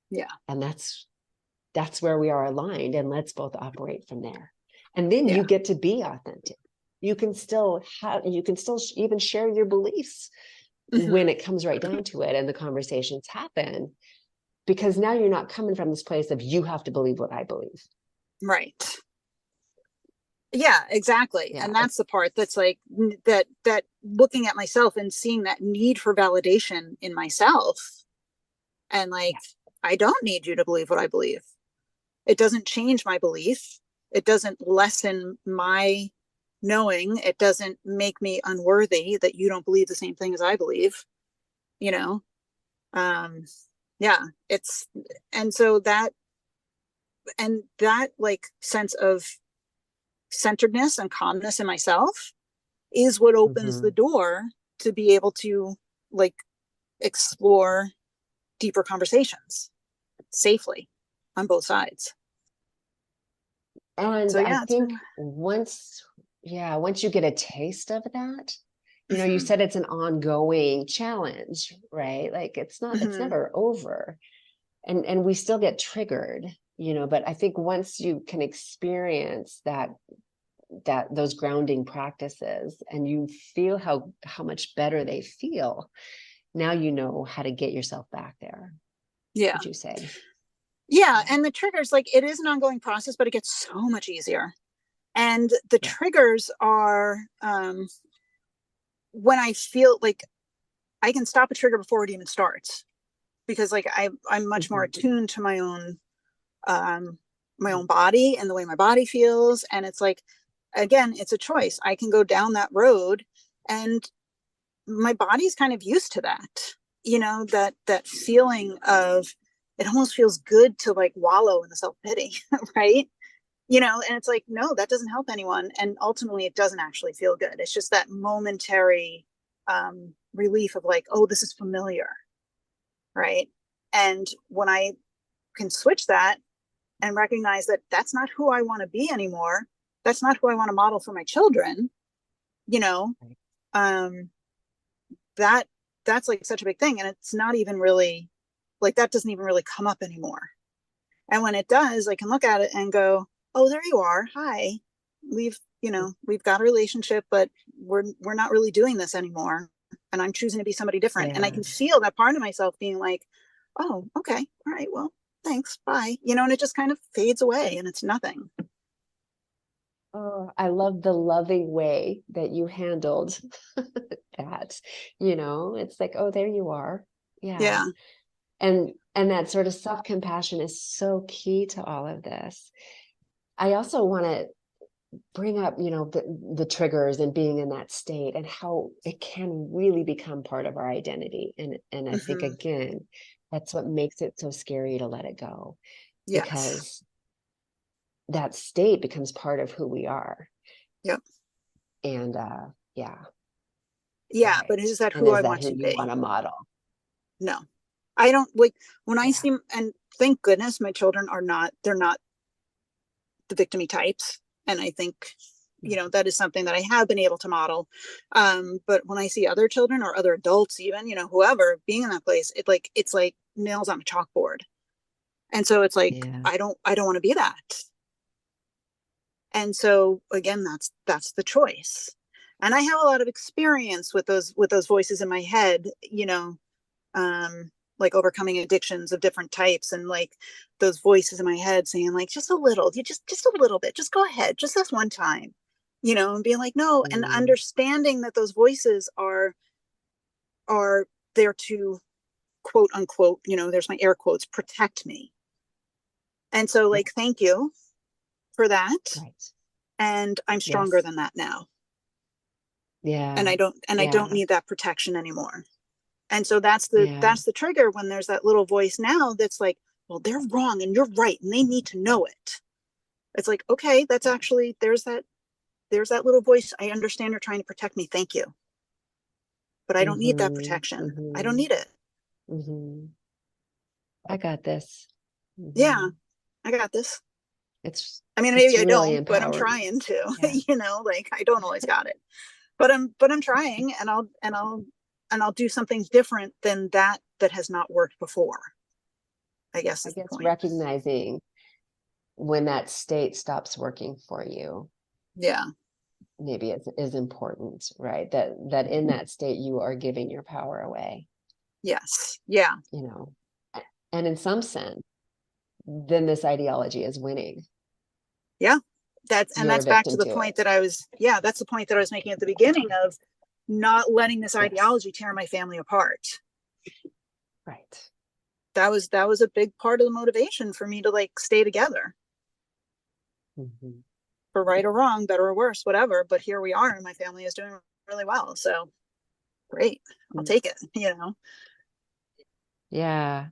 Yeah. And that's where we are aligned, and let's both operate from there. And then you get to be authentic. You can still even share your beliefs when it comes right down to it, and the conversations happen, because now you're not coming from this place of, you have to believe what I believe. Right. Yeah, exactly. Yeah. And that's the part that's like that looking at myself and seeing that need for validation in myself, and like, I don't need you to believe what I believe. It doesn't change my belief. It doesn't lessen my knowing. It doesn't make me unworthy that you don't believe the same thing as I believe, yeah, and so that and that like sense of centeredness and calmness in myself is what opens the door to be able to like explore deeper conversations safely on both sides. And so, yeah, I think once you get a taste of that, you know, you said it's an ongoing challenge, right? Like it's never over. And we still get triggered, you know, but I think once you can experience that those grounding practices and you feel how much better they feel, now you know how to get yourself back there. Yeah. Would you say? Yeah. And the triggers, like it is an ongoing process, but it gets so much easier. And the triggers are when I feel like I can stop a trigger before it even starts, because like I'm much more attuned to my own body and the way my body feels. And it's like, again, it's a choice. I can go down that road and my body's kind of used to that, you know, that feeling of, it almost feels good to like wallow in the self-pity, right? You know, and it's like, no, that doesn't help anyone. And ultimately it doesn't actually feel good. It's just that momentary relief of like, oh, this is familiar. Right. And when I can switch that and recognize that that's not who I want to be anymore, that's not who I want to model for my children, you know, that's like such a big thing. And it's not even really like, that doesn't even really come up anymore. And when it does, I can look at it and go, oh, there you are. Hi. We've got a relationship, but we're not really doing this anymore. And I'm choosing to be somebody different. And I can feel that part of myself being like, oh, okay. All right. Well, thanks. Bye. You know, and it just kind of fades away and it's nothing. Oh, I love the loving way that you handled that. You know, it's like, oh, there you are. Yeah. And that sort of self-compassion is so key to all of this. I also want to bring up, you know, the triggers and being in that state and how it can really become part of our identity. And I think, again, that's what makes it so scary to let it go. Yes. Because that state becomes part of who we are. Yep. And Yeah, right. But is that who I want to be? You want to model? No. I don't like when I see, and thank goodness my children they're not the victim-y types. And I think, you know, that is something that I have been able to model. But when I see other children or other adults, even, you know, whoever being in that place, it's like nails on a chalkboard. And so it's like, I don't want to be that. And so again, that's the choice. And I have a lot of experience with those voices in my head, you know, like overcoming addictions of different types, and like those voices in my head saying like, just a little, you just a little bit, just go ahead, just this one time, you know, and being like, no, and understanding that those voices are there to, quote unquote, you know, there's my air quotes, protect me. And so like, thank you for that. Right. And I'm stronger than that now. Yeah. And I don't need that protection anymore. And so that's the trigger when there's that little voice now that's like, well, they're wrong and you're right and they need to know it. It's like, okay, that's actually, there's that little voice. I understand you're trying to protect me. Thank you. But I don't need that protection. I don't need it. I got this. Yeah, I got this. Maybe I really don't, but I'm trying to, you know, like I don't always got it, but I'm trying, and I'll do something different than that has not worked before. I guess recognizing when that state stops working for you. Yeah. Maybe it is important, right? That in that state you are giving your power away. Yes. Yeah. You know, and in some sense, then this ideology is winning. Yeah. That's back to the point that that's the point that I was making at the beginning of not letting this ideology tear my family apart. Right. That was a big part of the motivation for me to like stay together. For right or wrong, better or worse, whatever. But here we are, and my family is doing really well. So great. I'll take it, you know? Yeah.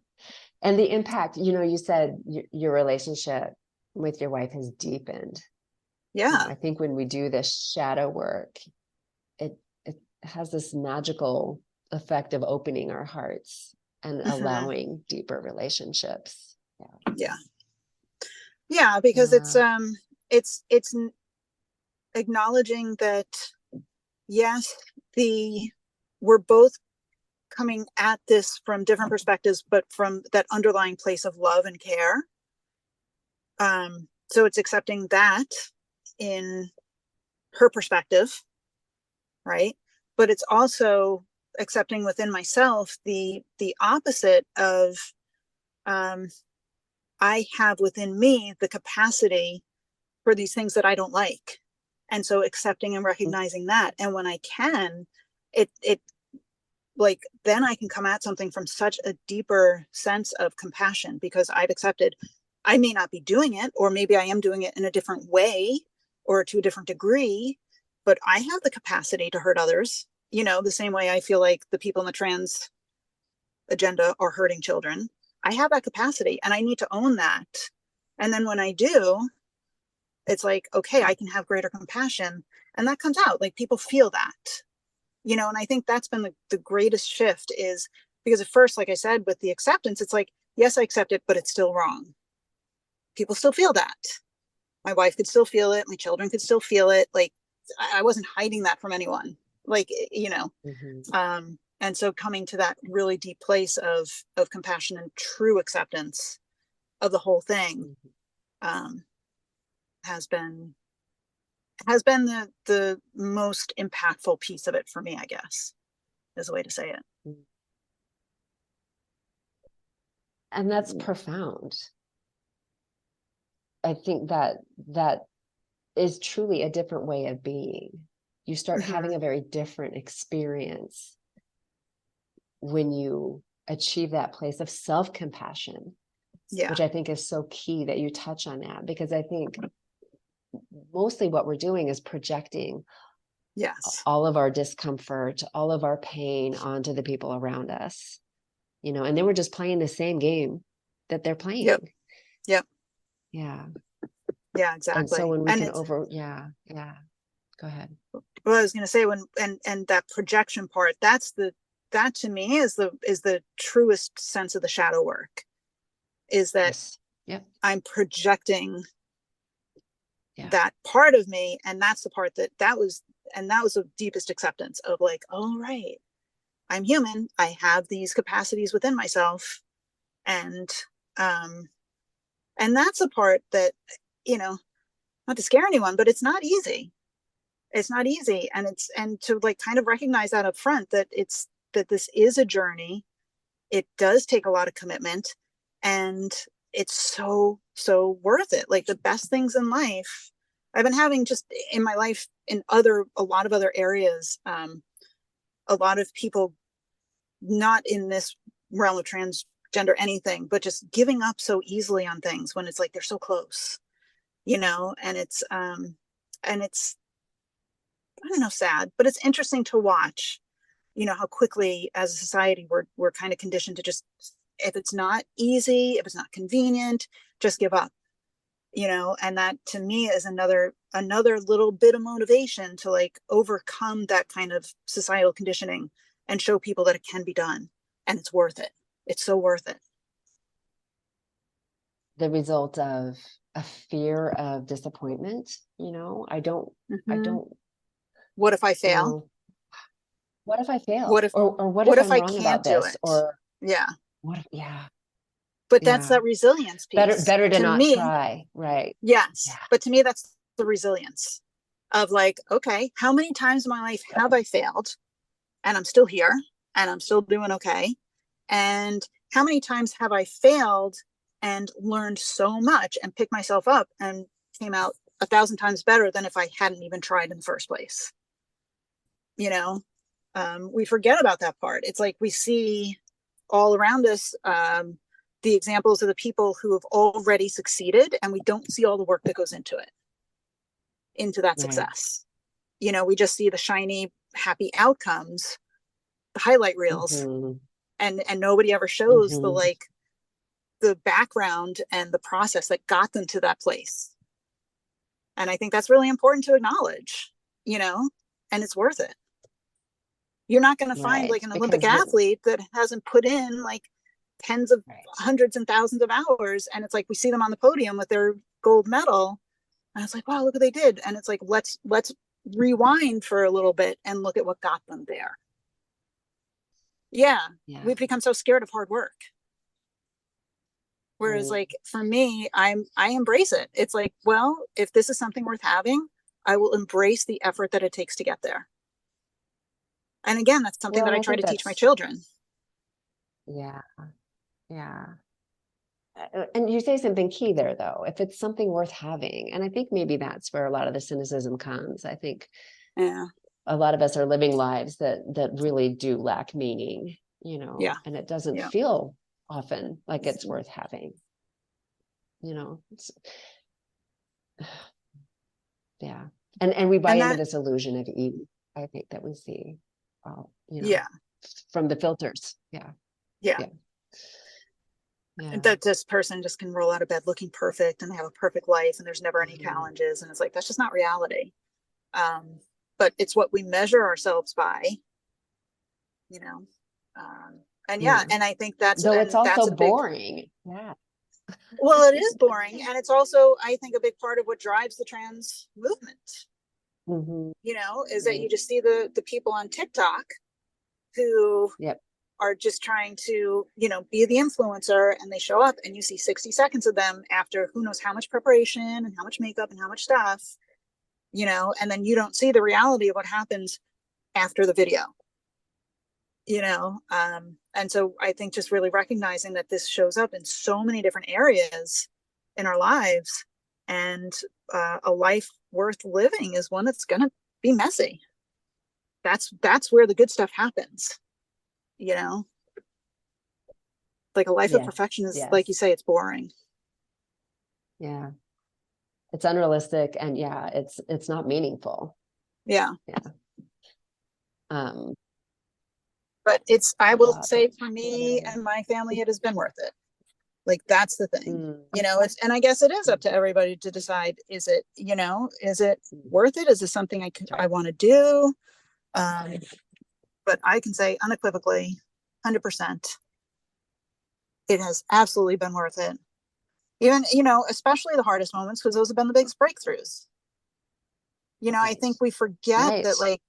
And the impact, you know, you said your relationship with your wife has deepened. Yeah. I think when we do this shadow work, it has this magical effect of opening our hearts and allowing deeper relationships. Yeah, because it's acknowledging that, yes, we're both coming at this from different perspectives, but from that underlying place of love and care. So it's accepting that in her perspective, right? But it's also accepting within myself the opposite of, I have within me the capacity for these things that I don't like. And so accepting and recognizing that. And when I can, it like, then I can come at something from such a deeper sense of compassion, because I've accepted I may not be doing it, or maybe I am doing it in a different way or to a different degree, but I have the capacity to hurt others, the same way I feel like the people in the trans agenda are hurting children. I have that capacity and I need to own that. And then when I do, it's like, okay, I can have greater compassion. And that comes out, like, people feel that, and I think that's been the greatest shift, is because at first, like I said, with the acceptance, it's like, yes, I accept it, but it's still wrong. People still feel that. My wife could still feel it. My children could still feel it. Like, I wasn't hiding that from anyone, like, and so coming to that really deep place of compassion and true acceptance of the whole thing, has been the most impactful piece of it for me, I guess, is a way to say it. And that's profound. I think that is truly a different way of being. You start having a very different experience when you achieve that place of self-compassion, which I think is so key that you touch on that, because I think mostly what we're doing is projecting all of our discomfort, all of our pain onto the people around us, and then we're just playing the same game that they're playing. Yeah, exactly. And so when we can go ahead. Well, I was going to say, and that projection part, that to me is the truest sense of the shadow work, is that I'm projecting that part of me. And that's the part that was the deepest acceptance of, like, oh, right, I'm human. I have these capacities within myself. And that's a part that, not to scare anyone, but it's not easy. It's not easy. And to, like, kind of recognize that up front, that this is a journey. It does take a lot of commitment, and it's so, so worth it. Like, the best things in life I've been having just in my life, in a lot of other areas, a lot of people not in this realm of transgender anything, but just giving up so easily on things when it's like they're so close, and it's I don't know, sad, but it's interesting to watch, how quickly as a society we're kind of conditioned to just, if it's not easy, if it's not convenient, just give up, and that to me is another little bit of motivation to, like, overcome that kind of societal conditioning and show people that it can be done, and it's worth it. It's so worth it. The result of a fear of disappointment, I don't what if I fail? What if I fail? What if, or what if I'm I wrong can't about do this? it? Or what if, but that's that resilience piece. Better to not me, try, right? Yes. But to me, that's the resilience of, like, okay, how many times in my life have I failed and I'm still here and I'm still doing okay? And how many times have I failed and learned so much and picked myself up and came out 1,000 times better than if I hadn't even tried in the first place? We forget about that part. It's like we see all around us the examples of the people who have already succeeded, and we don't see all the work that goes into that success. We just see the shiny, happy outcomes, the highlight reels, and nobody ever shows the, like, the background and the process that got them to that place. And I think that's really important to acknowledge, and it's worth it. You're not going to find like an Olympic athlete that hasn't put in like tens of hundreds and thousands of hours. And it's like, we see them on the podium with their gold medal. And it's like, wow, look what they did. And it's like, let's rewind for a little bit and look at what got them there. Yeah. We've become so scared of hard work. Whereas like for me, I embrace it. It's like, well, if this is something worth having, I will embrace the effort that it takes to get there. And again, that's something that I try to teach my children. Yeah. Yeah. And you say something key there, though, if it's something worth having. And I think maybe that's where a lot of the cynicism comes. I think a lot of us are living lives that really do lack meaning, and it doesn't feel often like it's worth having, yeah. And we buy into this illusion of ease, I think, that we see, from the filters. Yeah. That this person just can roll out of bed looking perfect and have a perfect life and there's never any challenges. And it's like, that's just not reality. But it's what we measure ourselves by, and and I think that's, though it's also boring. Well, it is boring. And it's also, I think, a big part of what drives the trans movement, is that you just see the people on TikTok who are just trying to, be the influencer, and they show up and you see 60 seconds of them after who knows how much preparation and how much makeup and how much stuff, and then you don't see the reality of what happens after the video, and so I think just really recognizing that this shows up in so many different areas in our lives, and a life worth living is one that's going to be messy. That's where the good stuff happens. Like a life of perfection is, like you say, it's boring. Yeah. It's unrealistic, and it's not meaningful. Yeah. But I will say, for me and my family, it has been worth it. Like, that's the thing, and I guess it is up to everybody to decide, is it worth it? Is this something I want to do? But I can say unequivocally, 100%, it has absolutely been worth it. Even, especially the hardest moments, because those have been the biggest breakthroughs. I think we forget that, like,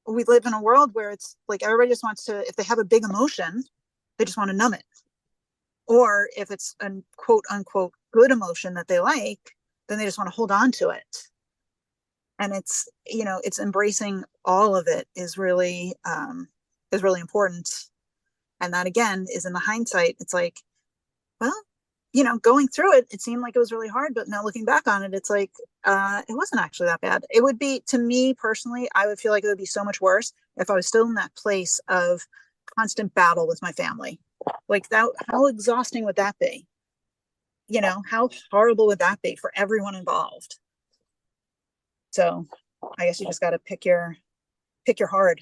we live in a world where it's like everybody just wants to, if they have a big emotion, they just want to numb it. Or if it's a quote unquote good emotion that they like, then they just want to hold on to it. And it's, it's embracing all of it is really important. And that, again, is in the hindsight. It's like, well, going through it, it seemed like it was really hard, but now looking back on it, it's like, it wasn't actually that bad. It would be, to me personally, I would feel like it would be so much worse if I was still in that place of constant battle with my family. Like, that, how exhausting would that be? How horrible would that be for everyone involved? So I guess you just got to pick your hard,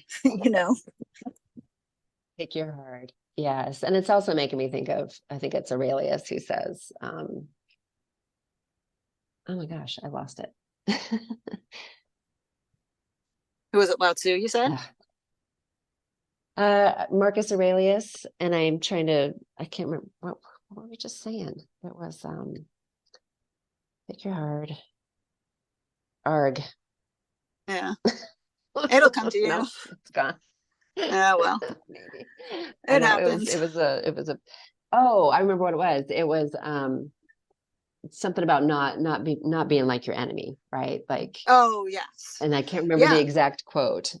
Pick your hard. Yes. And it's also making me think of, I think it's Aurelius who says, oh my gosh, I lost it. Who was it? Lao Tzu, you said? Marcus Aurelius. And I can't remember, what were we just saying? It was, pick your hard. Arg. Yeah. It'll come to you. No, it's gone. Well, maybe it happens. It was a oh, I remember what it was. It was something about not being like your enemy, right? Like, oh yes. And I can't remember the exact quote,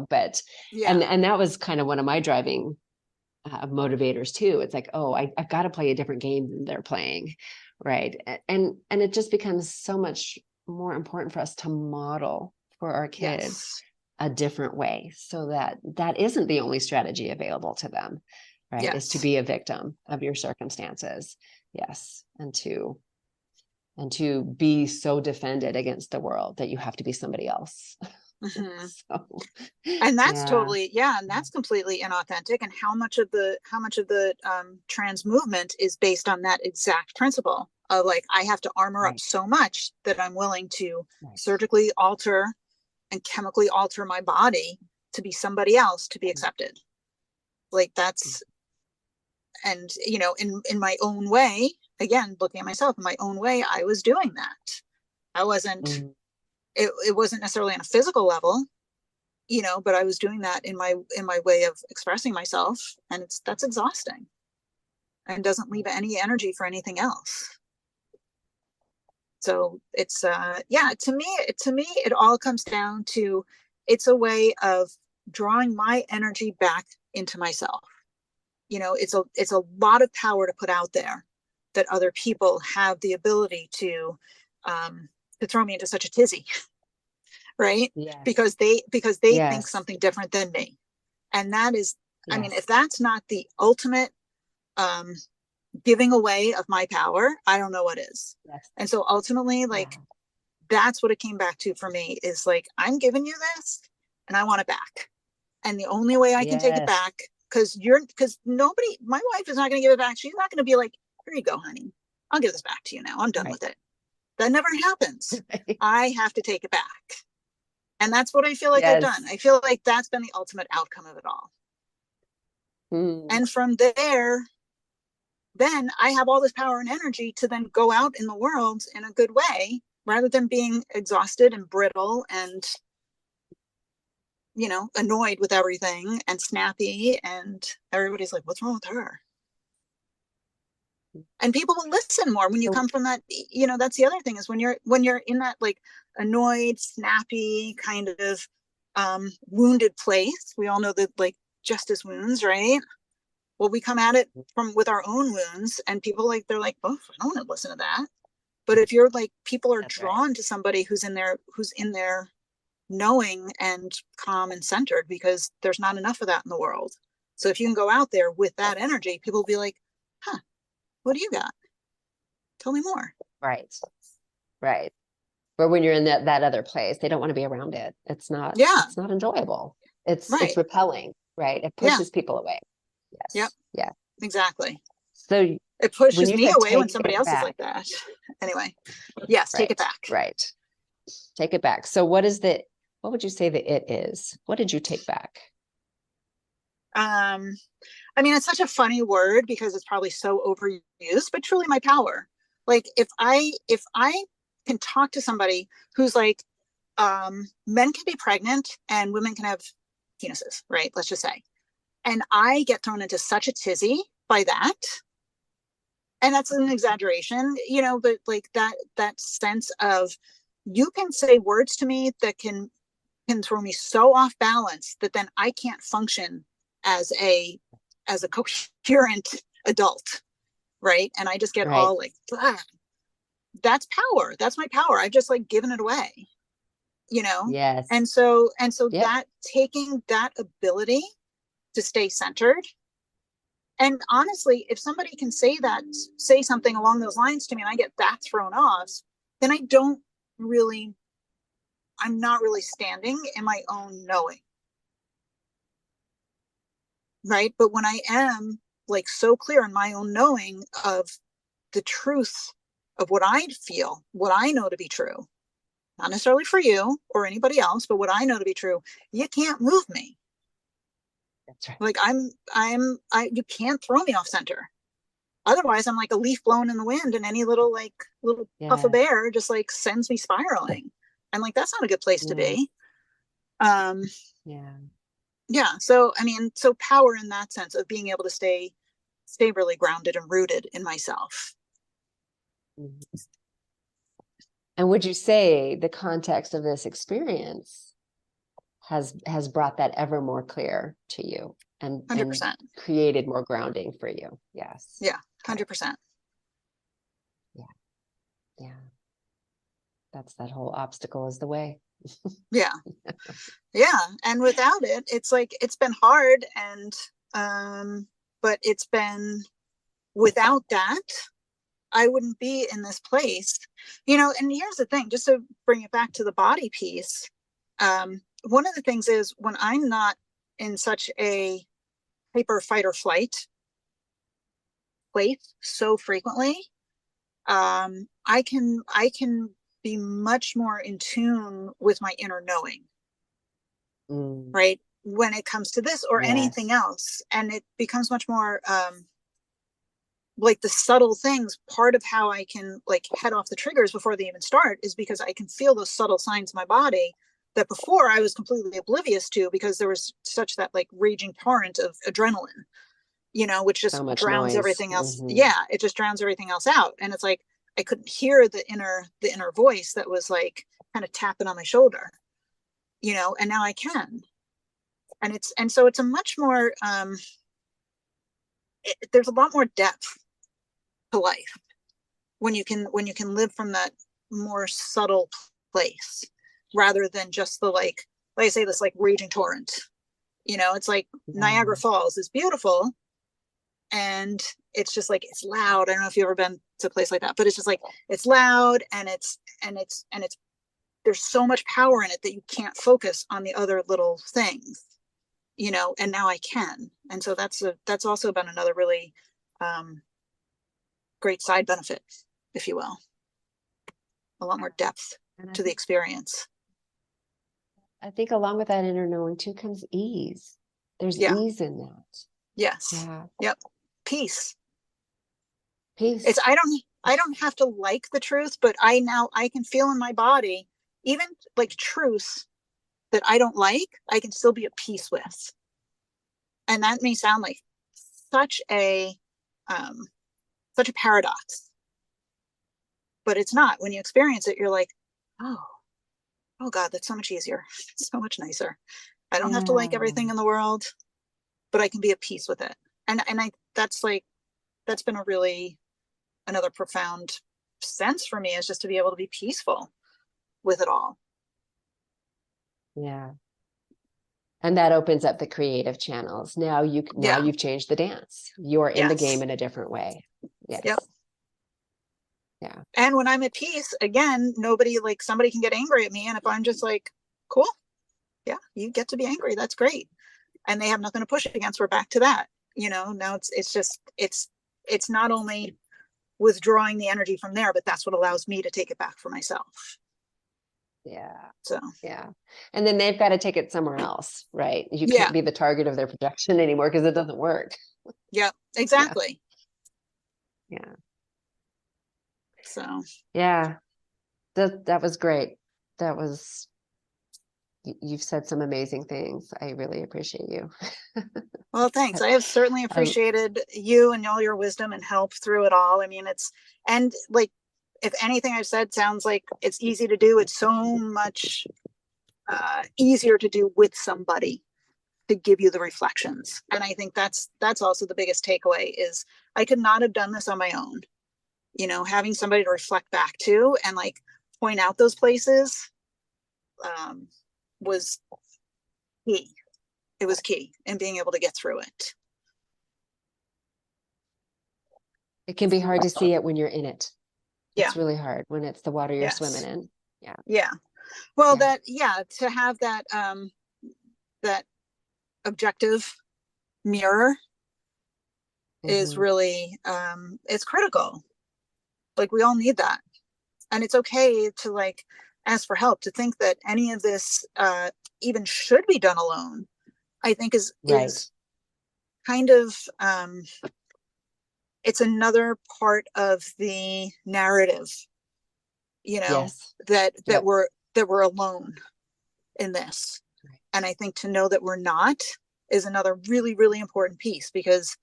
but and that was kind of one of my driving motivators too. It's like, oh, I've got to play a different game than they're playing, right? And it just becomes so much more important for us to model for our kids a different way, so that isn't the only strategy available to them, right? Is to be a victim of your circumstances. Yes. And to be so defended against the world that you have to be somebody else. Mm-hmm. So, And that's yeah. totally, yeah, and that's completely inauthentic. And how much of the trans movement is based on that exact principle of like, I have to armor up Right. so much that I'm willing to Right. surgically alter and chemically alter my body to be somebody else to be accepted. Like that's, and in my own way, again, looking at myself in my own way, I was doing that. I wasn't, Mm. it wasn't necessarily on a physical level, but I was doing that in my way of expressing myself, and that's exhausting and doesn't leave any energy for anything else. So it's yeah, to me it all comes down to, it's a way of drawing my energy back into myself. It's a lot of power to put out there, that other people have the ability to throw me into such a tizzy, right? Yes. Because they think Yes. something different than me. And that is, I mean, if Yes. that's not the ultimate um giving away of my power, I don't know what is. Yes. And so ultimately, Yeah. like, that's what it came back to for me, is like, I'm giving you this and I want it back. And the only way I can take it Yes. back, because nobody, my wife is not going to give it back. She's not going to be like, here you go, honey, I'll give this back to you now, I'm done Right. with it. That never happens. I have to take it back. And that's what I feel like I've done. Yes. I feel like that's been the ultimate outcome of it all. Mm. And from there, then I have all this power and energy to then go out in the world in a good way, rather than being exhausted and brittle and, annoyed with everything and snappy. And everybody's like, what's wrong with her? And people will listen more when you So, come from that. That's the other thing, is when you're in that, like, annoyed, snappy kind of wounded place. We all know that, like, justice wounds, right? Well, we come at it from with our own wounds, and people, like, they're like, oh, I don't want to listen to that. But if you're like, people are that's right. drawn to somebody who's in their knowing and calm and centered, because there's not enough of that in the world. So if you can go out there with that Yes. energy, people will be like, huh, what do you got? Tell me more. Right. Right. But when you're in that other place, they don't want to be around it. Yeah, It's not enjoyable. It's right. repelling, right? It Yeah, pushes people away. yep, Yes. Yeah. exactly. So It when pushes you me said away when take somebody it else is back, like that. Anyway, yes, take it right, back. right. Take it back. So what would you say the it is? What did you take back? um I mean, it's such a funny word because it's probably so overused, but truly my power. Like, if I can talk to somebody who's like, men can be pregnant and women can have penises, right? Let's just say. And I get thrown into such a tizzy by that. And that's an exaggeration, but like that sense of, you can say words to me that can throw me so off balance that then I can't function as a coherent adult, right? And I just get Right. all like, ah. That's power. That's my power. I've just, like, given it away, you know? Yes. And so Yep. that, taking that ability to stay centered. And honestly, if somebody can say something along those lines to me and I get that thrown off, then I'm not really standing in my own knowing. Right. But when I am, like, so clear in my own knowing of the truth of what I feel, what I know to be true, not necessarily for you or anybody else, but what I know to be true, you can't move me. That's right. Like, you can't throw me off center. Otherwise, I'm like a leaf blown in the wind, and any little puff of Yes. air just, like, sends me spiraling. And, like, that's not a good place to Yes. be. Um, Yeah. yeah. So, I mean, so power in that sense of being able to stay really grounded and rooted in myself. Mhm. And would you say the context of this experience has brought that ever more clear to you and 100%. created more grounding for you? Yes. Yeah. Okay. 100%. Yeah. Yeah. That's that whole obstacle is the way. Yeah. Yeah. And without it, it's like, it's been hard. And, but it's been, without that, I wouldn't be in this place, and here's the thing, just to bring it back to the body piece. one of the things is when I'm not in such a hyper fight or flight place so frequently, I can be much more in tune with my inner knowing, right? When it comes to this or anything else, and it becomes much more like the subtle things. Part of how I can like head off the triggers before they even start is because I can feel those subtle signs in my body that before I was completely oblivious to, because there was such that like raging torrent of adrenaline, which just so drowns noise. everything else. Yeah, it just drowns everything else out. And it's like I couldn't hear the inner voice that was like kind of tapping on my shoulder, and now I can. And so it's a much more there's a lot more depth to life when you can live from that more subtle place rather than just the like I say, this like raging torrent. It's like Niagara Falls is beautiful, and it's just like it's loud. I don't know if you've ever been to a place like that, but it's just like it's loud, and it's there's so much power in it that you can't focus on the other little things, and now I can. And so that's also been another really great side benefit, if you will. A lot more depth to the experience. I think along with that inner knowing too comes ease. There's ease in that. Yes. Yeah. Yep. Peace. Peace. I don't have to like the truth, but I can feel in my body, even like truths that I don't like, I can still be at peace with. And that may sound like such a paradox, but it's not. When you experience it, you're like, oh God, that's so much easier. It's so much nicer. I don't have to like everything in the world, but I can be at peace with it. And that's been a really another profound sense for me, is just to be able to be peaceful with it all. Yeah. And that opens up the creative channels. Now you've changed the dance. You're in the game in a different way. Yes. Yep. Yeah. And when I'm at peace, again, somebody can get angry at me. And if I'm just like, cool, yeah, you get to be angry. That's great. And they have nothing to push against. We're back to that. Now it's not only withdrawing the energy from there, but that's what allows me to take it back for myself. Yeah. So, yeah. And then they've got to take it somewhere else, right? You can't be the target of their projection anymore because it doesn't work. Yeah, exactly. Yeah. So, yeah, that was great. You've said some amazing things. I really appreciate you. Well, thanks. I have certainly appreciated you and all your wisdom and help through it all. I mean, and like, if anything I've said sounds like it's easy to do, it's so much easier to do with somebody to give you the reflections. And I think that's also the biggest takeaway is I could not have done this on my own. Having somebody to reflect back to and like point out those places was key. It was key in being able to get through it. It can be hard to see it when you're in it. Yeah. It's really hard when it's the water you're swimming in. Yeah. Yeah. Well, to have that that objective mirror is really it's critical. Like we all need that. And it's okay to like ask for help. To think that any of this even should be done alone, I think is kind of it's another part of the narrative, that we're alone in this. Right. And I think to know that we're not is another really, really important piece, because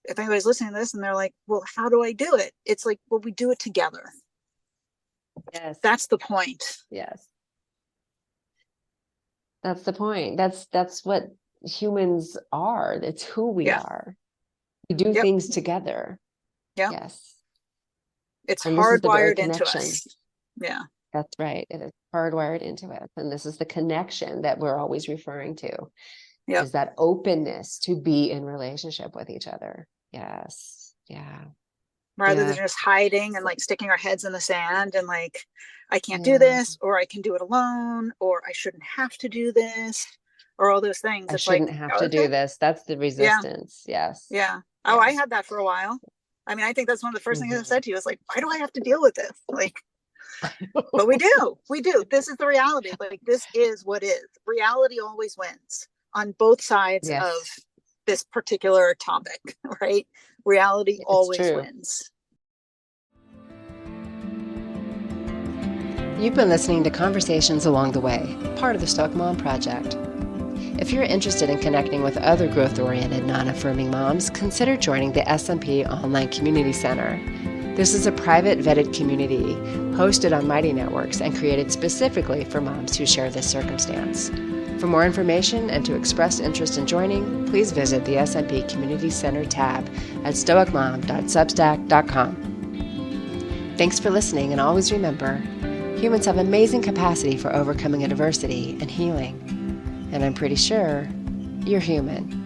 if anybody's listening to this and they're like, well, how do I do it? It's like, well, we do it together. Yes. That's the point. Yes. That's the point. That's what humans are. It's who we are. We do things together. Yeah. Yes. It's hardwired into us. Yeah. That's right. It is hardwired into us. And this is the connection that we're always referring to. Yep. Is that openness to be in relationship with each other. Yes. Yeah. rather than just hiding and like sticking our heads in the sand and like, I can't do this, or I can do it alone, or I shouldn't have to do this, or all those things. I It's shouldn't like, have to do this. That's the resistance. Yes. Yeah. Oh, I had that for a while. I mean, I think that's one of the first things I said to you is like, why do I have to deal with this? Like, but we do. This is the reality. Like, this is what is. Reality always wins on both sides of this particular topic, right? Reality always wins. You've been listening to Conversations Along the Way, part of the Stoic Mom Project. If you're interested in connecting with other growth-oriented, non-affirming moms, consider joining the SMP Online Community Center. This is a private, vetted community hosted on Mighty Networks and created specifically for moms who share this circumstance. For more information and to express interest in joining, please visit the SMP Community Center tab at stoicmom.substack.com. Thanks for listening, and always remember, humans have amazing capacity for overcoming adversity and healing. And I'm pretty sure you're human.